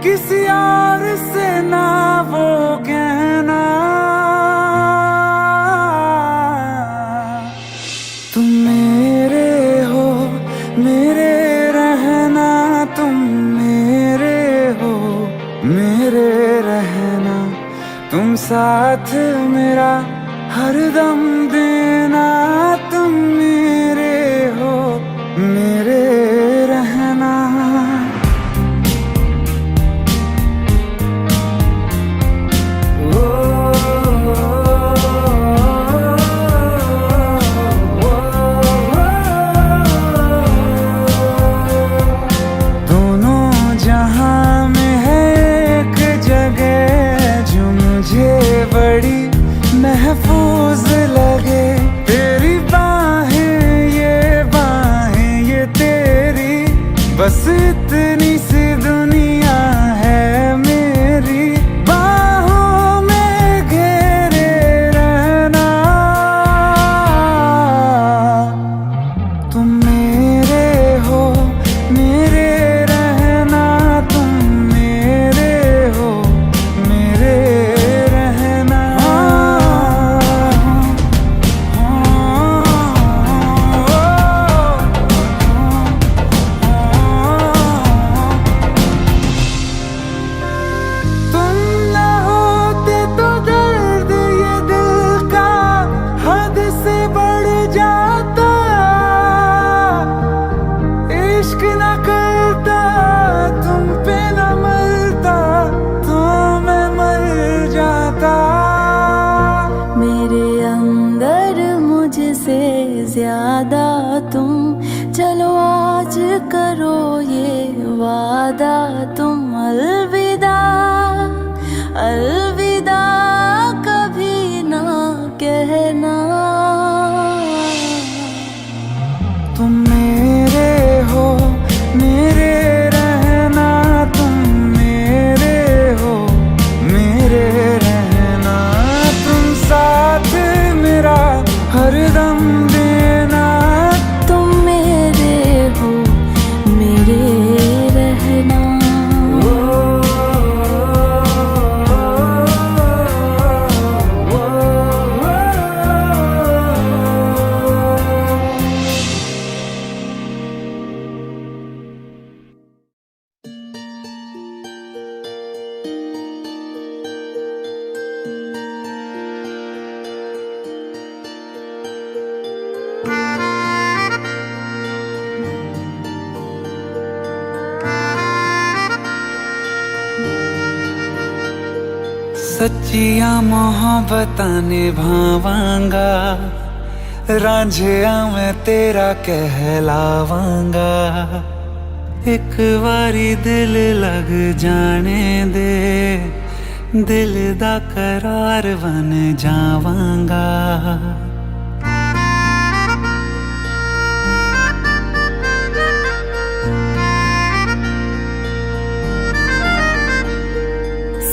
किसी और से ना वो कहना। तुम मेरे हो मेरे रहना तुम मेरे हो मेरे रहना। तुम साथ मेरा हरदम देना तुम मेरे हो मेरे रहना। बड़ी महफूज लगे तेरी बाहें ये तेरी बस इतनी सी दुनिया आज करो ये वादा तुम, अलविदा अलविदा कभी ना कहना। तुम मेरे हो, मेरे रहना, तुम मेरे हो, मेरे रहना, तुम साथ मेरा हरदम देना। तुम मेरे हो, मेरे रहना। सच्चियां मोहब्बतां निभावांगा, रांझिया मैं तेरा कहलावांगा। एक बारी दिल लग जाने दे, दिल दा करार बन जावांगा।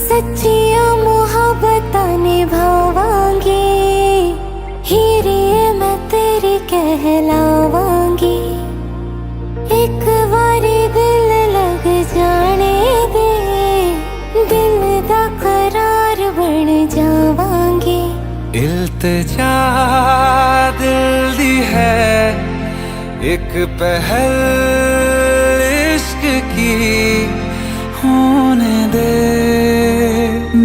सच्चियां मोहब्बतां निभावांगी, हीरे मैं तेरी कहलावांगी। एक बारी दिल लग जाने दे, दिल दा करार बन जावांगी। इल्तिजा दिल दी है एक पहल इश्क की, होने दे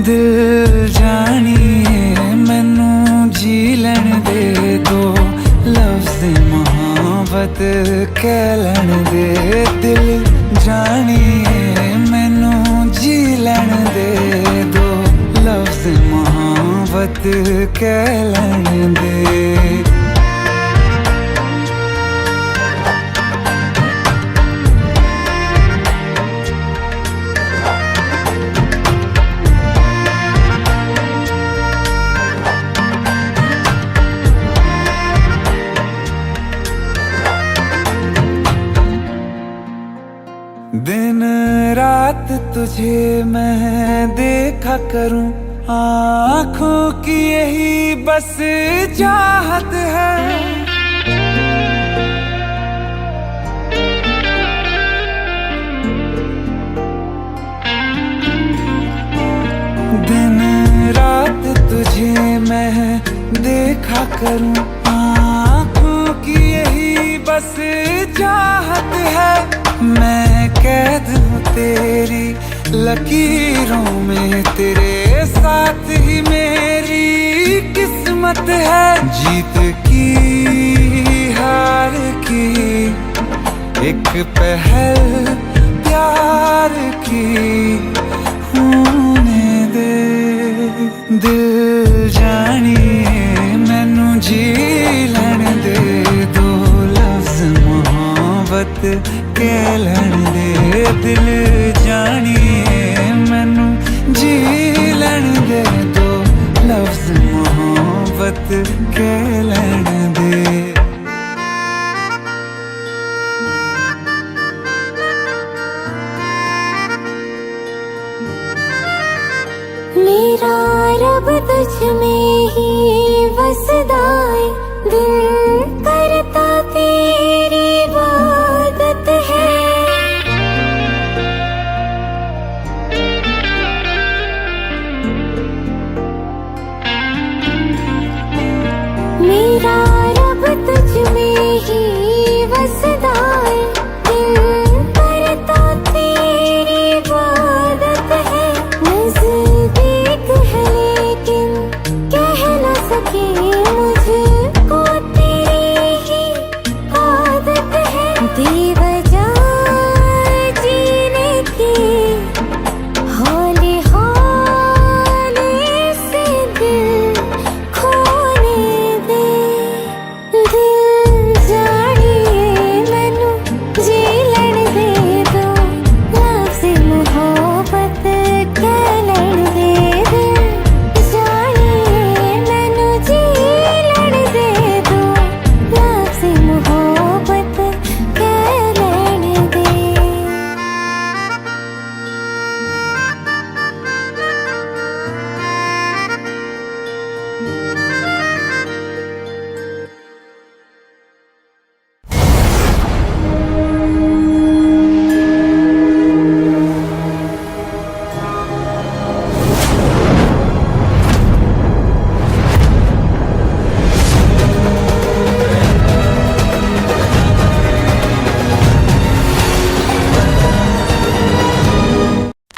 दिल जानिए मैनू जी लैन दे। दो लफ्ज़ मोहब्बत कह लैन दे, दिल जानिए मैनू जी लैन दे। दो लफ्ज़ मोहब्बत कह लैन दे। दिन रात तुझे मैं देखा करूं, आँखों की यही बस चाहत है। दिन रात तुझे मैं देखा करूं, आँखों की यही बस चाहत है। मैं कैद हूँ तेरी लकीरों में, तेरे साथ ही मेरी किस्मत है। जीत की हार की एक पहल प्यार की, होने दे दिल जानिए मैनू जी लैन दे। दो लफ्ज़ मोहब्बत कह लैन दे, दिल जानिए मैनू जी लैन दे। दो लफ्ज़ मोहब्बत कह लैन दे। मेरा रब तुझ में ही बसदा है, दिल करता तेरी इबादत है। मेरा रब तुझ में ही बसदा है, दिल करता तेरी इबादत है। नज़दीक है लेकिन कहना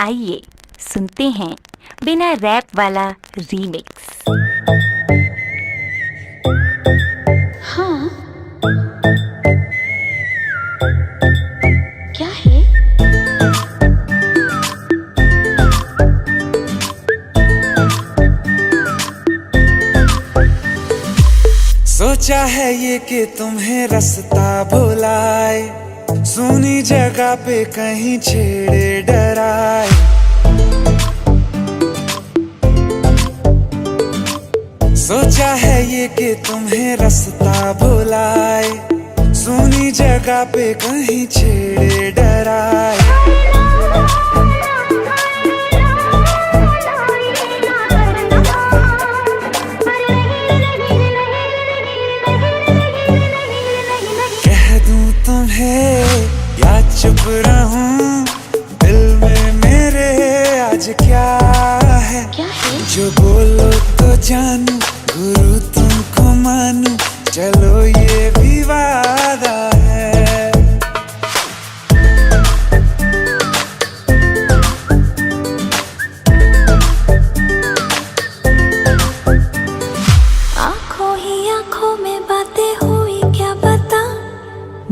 आइए सुनते हैं बिना रैप वाला रीमिक्स। हाँ, क्या है? सोचा है ये कि तुम्हें रास्ता भुलाए, सुनी जगह पे कहीं छेड़े डराए। सोचा है ये कि तुम्हें रास्ता भुलाए, सुनी जगह पे कहीं छेड़े डराए। या चुप रहूं, दिल में मेरे आज क्या है? जो बोलो तो जानू, गुरु तुमको मानू, चलो ये भी वादा है। आंखों ही आंखों में बातें हुई क्या पता,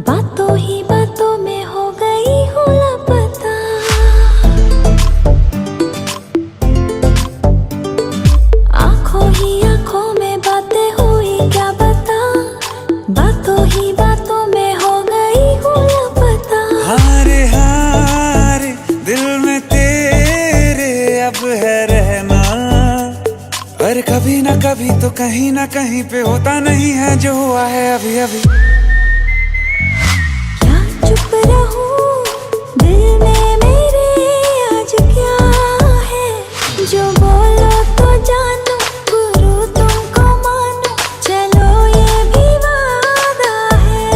बातों ही बातों में हो गई हूँ लापता। आंखों ही आंखों में बातें हुई क्या पता, बातों ही बातों में हो गई हूँ लापता। हारे हारे दिल में तेरे अब है रहना, पर कभी ना कभी तो कहीं ना कहीं पे होता नहीं है जो हुआ है अभी अभी। चुप रहूं, दिल में मेरे आज क्या है? जो बोलो तो जानू, गुरु तुमको मानू, चलो ये भी वादा है।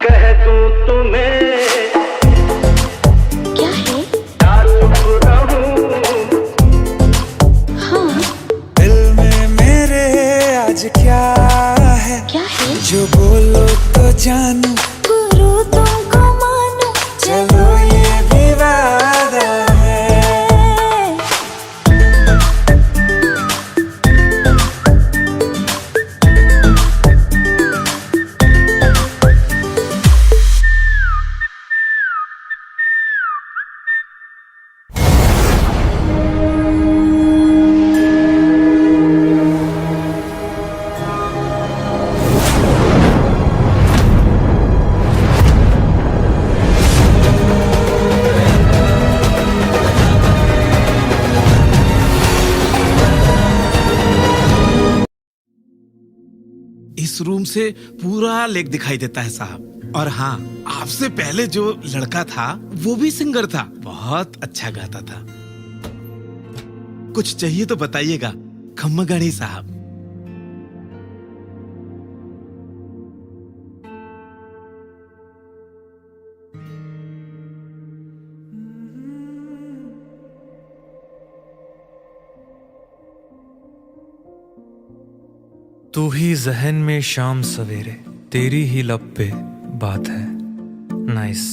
कह दूं तुम्हें क्या है? चुप रहूं, हाँ, दिल में मेरे आज क्या है? जो बोलो तो जानू, गुरु तुमको मानू, चलो ये भी वादा है। इस रूम से पूरा लेक दिखाई देता है साहब। और हाँ, आपसे पहले जो लड़का था वो भी सिंगर था, बहुत अच्छा गाता था। कुछ चाहिए तो बताइएगा खम्मगणी साहब। तू ही जहन में शाम सवेरे, तेरी ही लब पे बात है। नाइस।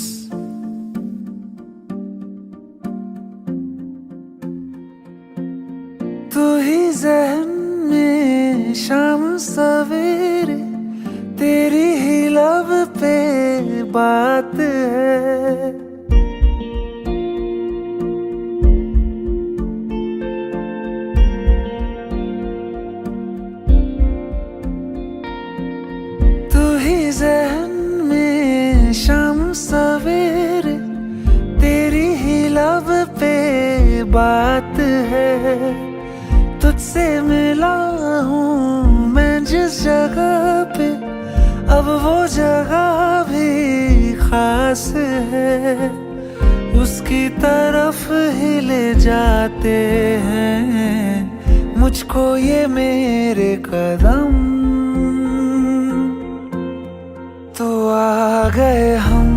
तू ही जहन में शाम सवेरे, तेरी ही लब पे बात है। जहन में शाम सवेरे, तेरी ही लब पे बात है। तुझसे मिला हूँ मैं जिस जगह पे, अब वो जगह भी खास है। उसकी तरफ ही ले जाते हैं मुझको ये मेरे कदम। तो आ गए हम,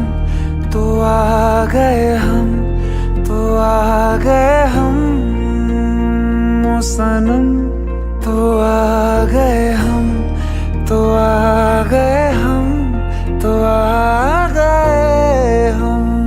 तो आ गए हम, तो आ गए हम ओ सनम। तो आ गए हम, तो आ गए हम, तो आ गए हम।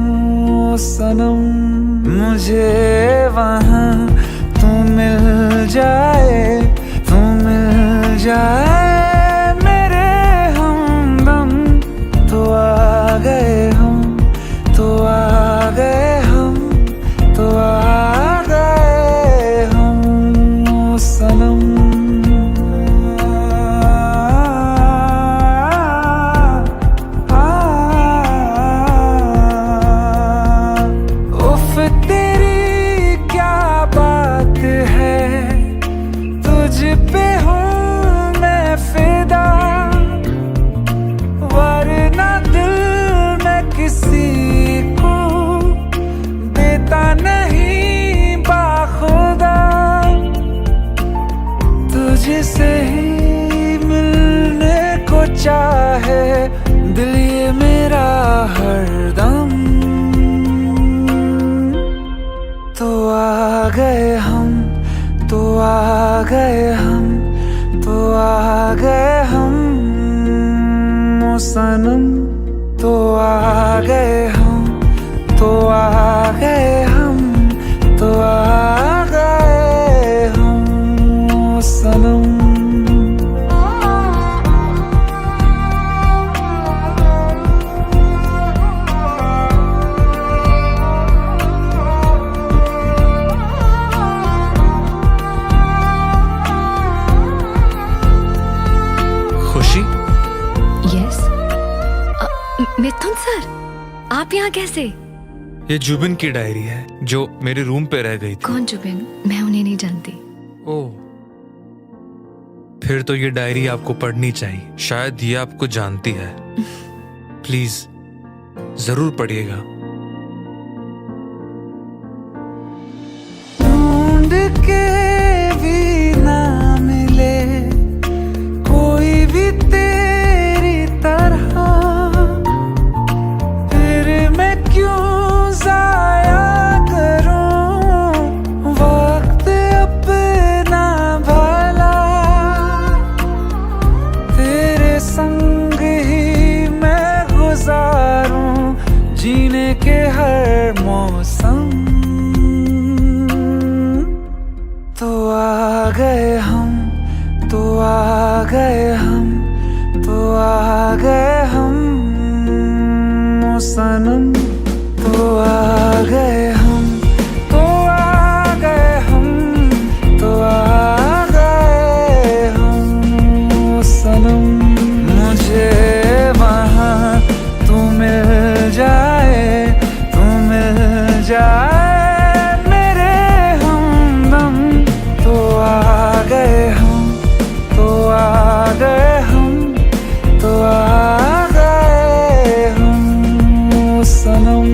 है दिल ये मेरा हरदम। तो आ गए हम, तो आ गए हम, तो आ गए हम ओ सनम। तो आ गए हम, तो आ गए हम, तो आ गए हम ओ सनम। यस मिथुन सर, आप यहाँ कैसे? ये जुबिन की डायरी है जो मेरे रूम पे रह गई थी। कौन जुबिन? मैं उन्हें नहीं जानती। ओह, फिर तो ये डायरी आपको पढ़नी चाहिए, शायद ये आपको जानती है। प्लीज जरूर पढ़िएगा। ढूंढ के भी ना मिले कोई भी तेरी तरह, फिर मैं क्यों जाया करूं वक्त अपना भला। तेरे संग ही मैं गुजारूं जीने के हर मौसम। तो आ गए हम, तो आ गए हम, तो आ गए हम ओ सनम। तो आ गए हम, तो आ गए हम, तो आ गए हम ओ सनम। मुझे वहाँ तू मिल जाए, तू मिल जाए मेरे हमदम। तो आ गए हम, तो आ गए हम, तो आ गए हम ओ सनम।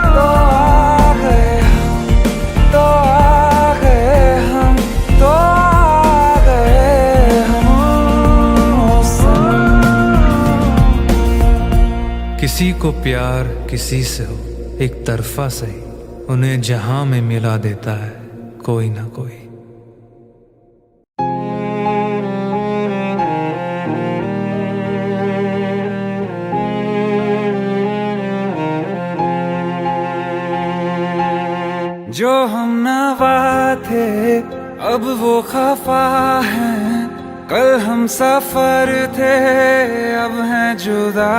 तो आ गए हम, तो आ गए हम, तो आ गए हम ओ सनम। किसी को प्यार किसी से हो एक तरफा सही, उन्हें जहां में मिला देता है कोई ना कोई। जो हम नवा थे अब वो खफा हैं, कल हम सफर थे अब हैं जुदा।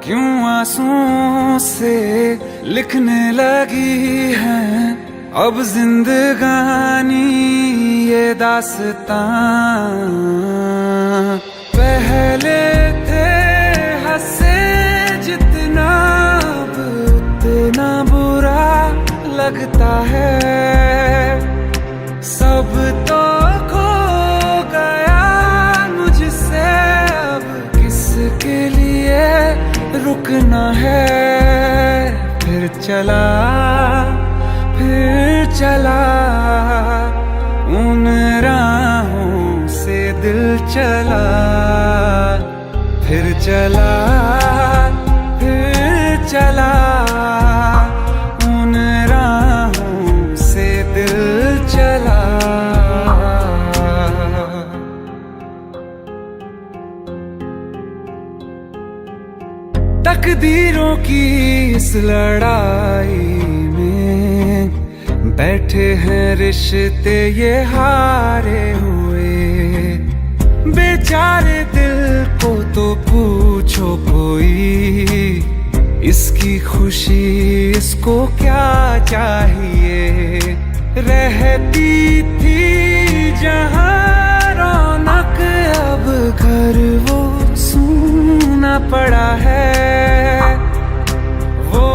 क्यों आंसुओं से लिखने लगी हैं अब जिंदगानी ये दास्तां। पहले थे हंसे जितना अब उतना बुरा लगता है। सब तो खो गया मुझसे, अब किसके लिए रुकना है। फिर चला, फिर चला उन राहों से दिल चला। फिर चला, फिर चला उन राहों से दिल चला। तकदीरों की इस लड़ाई में बैठे हैं रिश्ते ये हारे हुए। बेचारे दिल को तो पूछो कोई, इसकी खुशी इसको क्या चाहिए। रहती थी जहाँ रौनक अब घर वो सूना पड़ा है। वो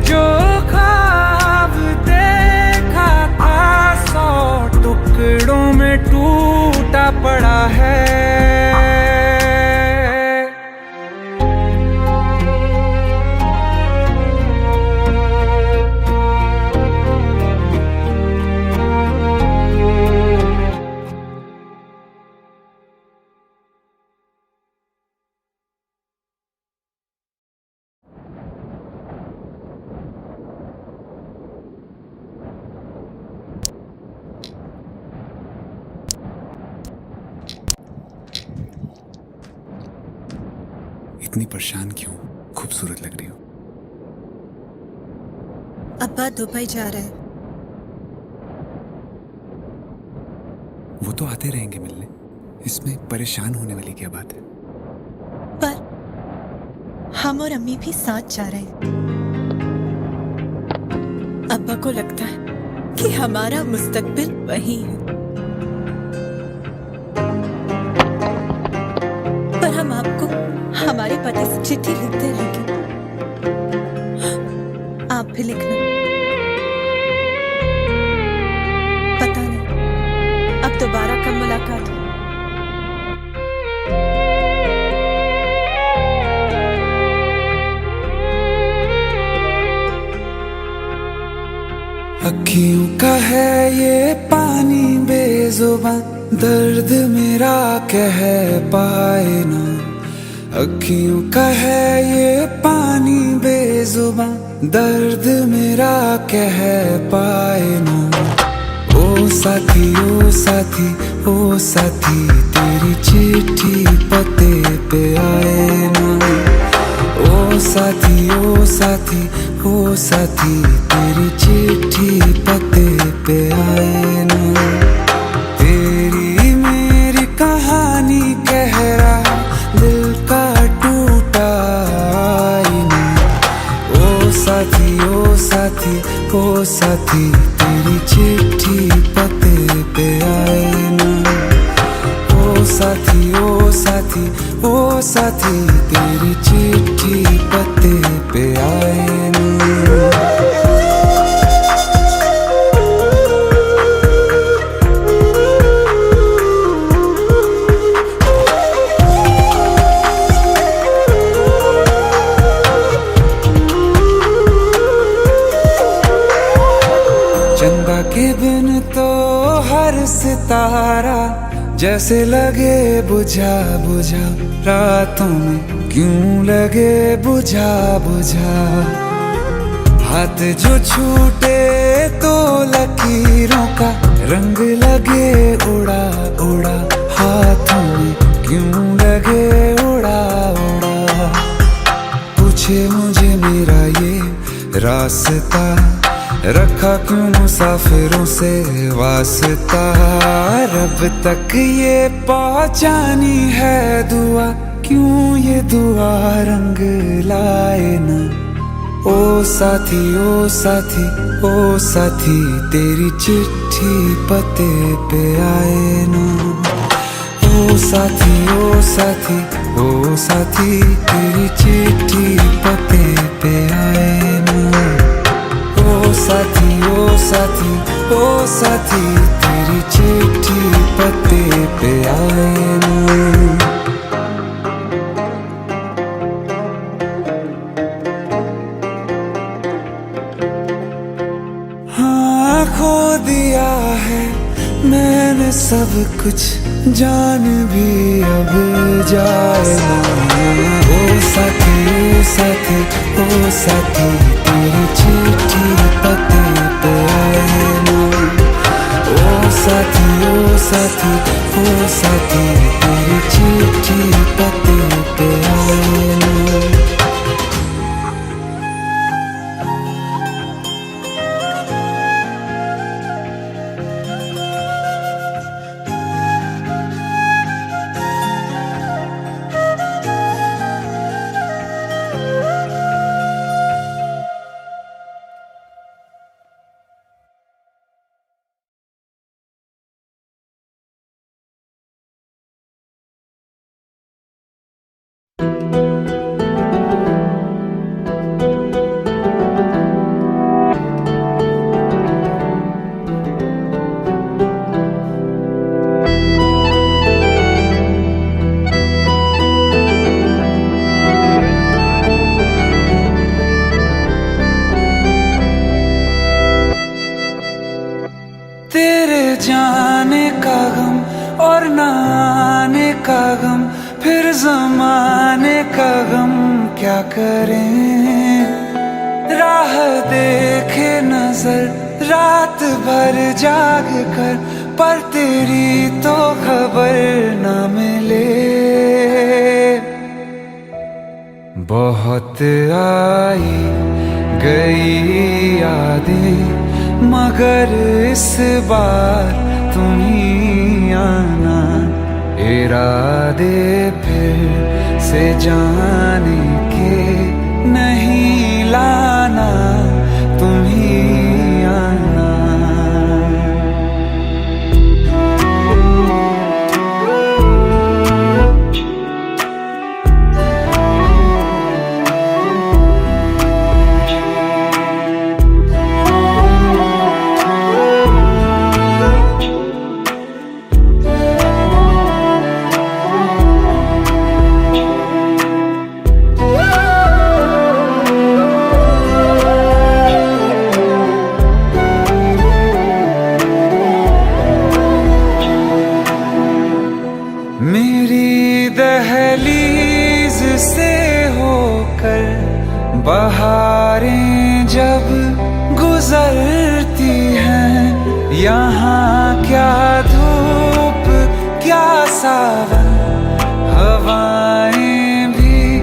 जो ख्वाब देखा था 100 टुकड़ों में टूटा पड़ा है। इतनी परेशान क्यों? खूबसूरत लग रही हो। अब्बा दुबई जा रहे हैं। वो तो आते रहेंगे मिलने, इसमें परेशान होने वाली क्या बात है? पर हम और अम्मी भी साथ जा रहे हैं। अब्बा को लगता है कि हमारा मुस्तकबिल वही है, पर हम आपको हमारे पति से चिट्ठी लिखते रहेंगे। आप भी लिखना। पता नहीं अब दोबारा कब मुलाकात हो। अखियों का है ये पानी बेजुबान, दर्द मेरा कह पाए ना। अखियों का है ये पानी बेजुबान, दर्द मेरा कह पाए ना। ओ साथी ओ साथी ओ साथी, तेरी चिट्ठी पते पे आए ना। ओ साथी ओ साथी ओ साथी, तेरी चिट्ठी पते पे आए ना। तेरी मेरी कहानी कह रहा दिल का टूटा आईना। ओ साथी ओ साथी ओ साथी, तेरी चिट्ठी पते पे आए ना। ओ साथी ओ साथी ओ साथी, तेरी चिट्ठी पते पे आए ना। चंदा के बिन तो हर सितारा जैसे लगे बुझा बुझा, रातों में क्यों लगे बुझा बुझा। हाथ जो छूटे तो लकीरों का रंग लगे उड़ा उड़ा, हाथों में क्यों लगे उड़ा उड़ा। पूछे मुझे मेरा ये रास्ता, रखा क्यों मुसाफिरों से वास्ता। रब तक ये पहुंचानी है दुआ, क्यों ये दुआ रंग लाए ना। ओ साथी ओ साथी ओ साथी, तेरी चिट्ठी पते पे आए ना। ओ साथी ओ साथी ओ साथी, तेरी चिट्ठी पते पे आए ना। ओ साथी ओ साथी ओ साथी, तेरी चिट्ठी पते पे आए ना। हाँ खो दिया है मैंने सब कुछ, जान भी अब जाए ना। ओ साथी ओ साथी ओ साथी, तेरी चिट्ठी पते पे आए ना। ओ साथी ओ साथी ओ साथी, तेरी चिट्ठी पते पे आए ना। तेरे जाने का गम और न आने का गम, फिर जमाने का गम क्या करें। राह देखे नजर रात भर जाग कर, पर तेरी तो खबर न मिले। बहुत आई गई यादें मगर इस बार तुम ही आना, इरादे फिर से जाने के नहीं लाना, तुम ही आना। मेरी दहलीज से होकर बहारें जब गुजरती हैं, यहाँ क्या धूप क्या सावन, हवाएं भी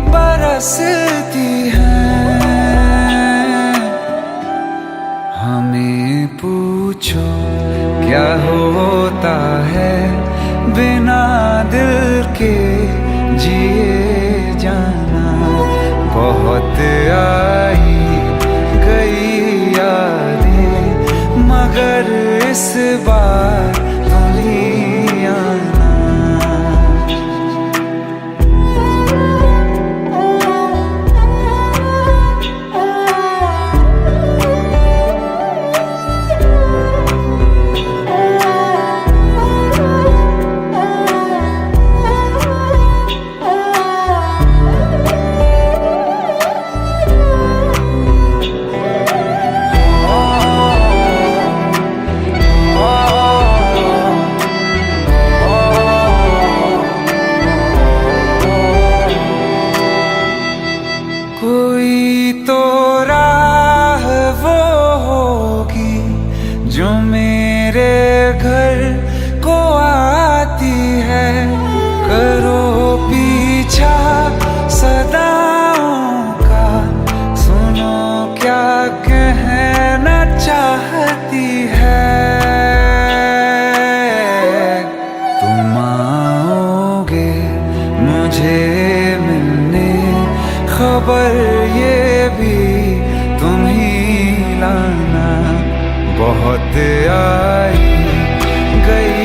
बरसती हैं। हमें पूछो क्या होता है बिना दिल के जिए जाना, बहुत आई गई यादें मगर इस बार तुम ही आना। कोई तो राह वो होगी जो मेरे घर को आती है, करो पीछा सदाओं का, सुनो क्या कहना चाहती है। तुम आओगे मुझे मिलने, खबर ये भी तुम ही लाना, बहुत आई गई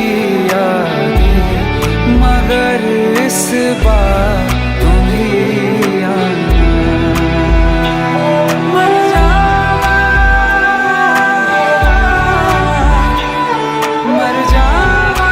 यादें मगर इस बार तुम ही आना। मर जावा, मर जावा,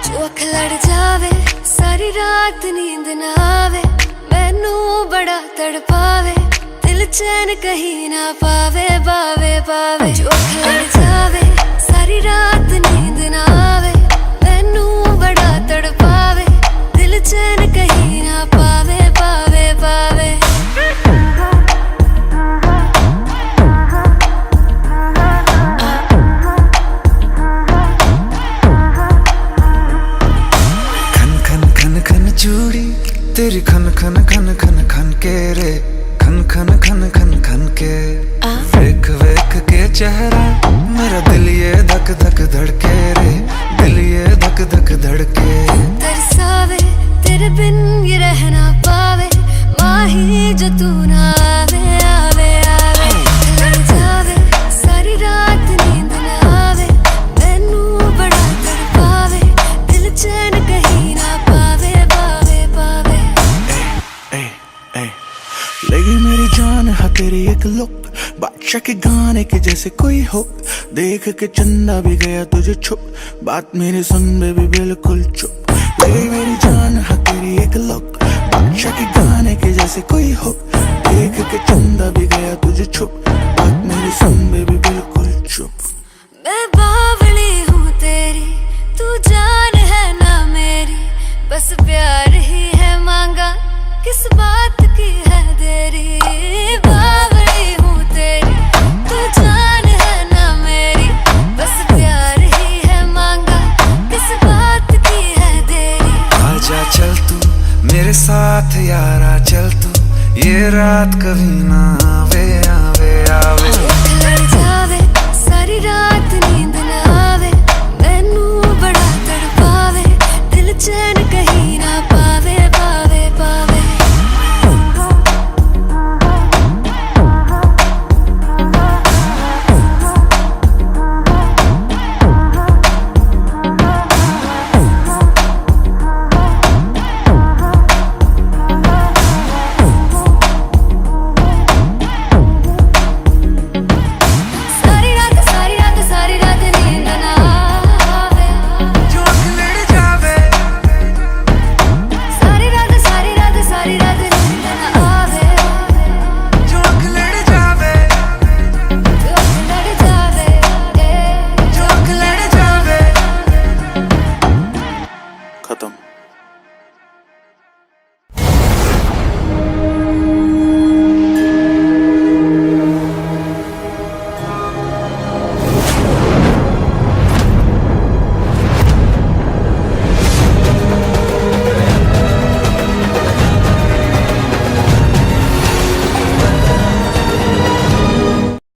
जो अख लड़ जावे सारी रात नींद ना आवे, मैनू बड़ा तड़पावे, दिल चैन कहीं ना पावे, पावे पावे। जो अख लड़ जावे सारी रात नींद ना आवे, मैनू बड़ा तड़पावे, दिल चैन कहीं ना पावे, पावे पावे। चूड़ी तेरी खन खन खन खन खन के रे, खन खन खन खन खन के, वेख वेख के चेहरा मेरा दिल ये धक धक धड़के रे, दिल ये धक धक धड़के। तरसावे तेरे बिन ये रह ना पावे, माही जो तू ना आवे आवे आवे। लड़ जावे सारी रात नींद ना आवे, मैनू बड़ा तड़पावे, दिल चैन कहीं ना पावे, पावे पावे। लगी मेरी जान है तेरी एक लुक, बात बादशाह के गाने के जैसे कोई हो, देख के चंदा भी गया तुझे छुप, बात मेरी सुन बेबी बिल्कुल चुप, तेरी मेरी जान है तेरी एक लुक, बादशाह के गाने के जैसे कोई हो, देख के चंदा भी गया तुझे छुप, बात मेरी सुन बेबी बिल्कुल चुप। मैं बावली हूँ तेरी, तू जान है ना मेरी, बस प्यार ही है मांगा, किस बात की है देरी। बावली हूँ तेरी, तू जान है ना मेरी, बस प्यार ही है मांगा, किस बात की है देरी। आजा चल तू मेरे साथ यारा, चल तू ये रात कभी ना आवे आवे आवे। लड़ जावे सारी रात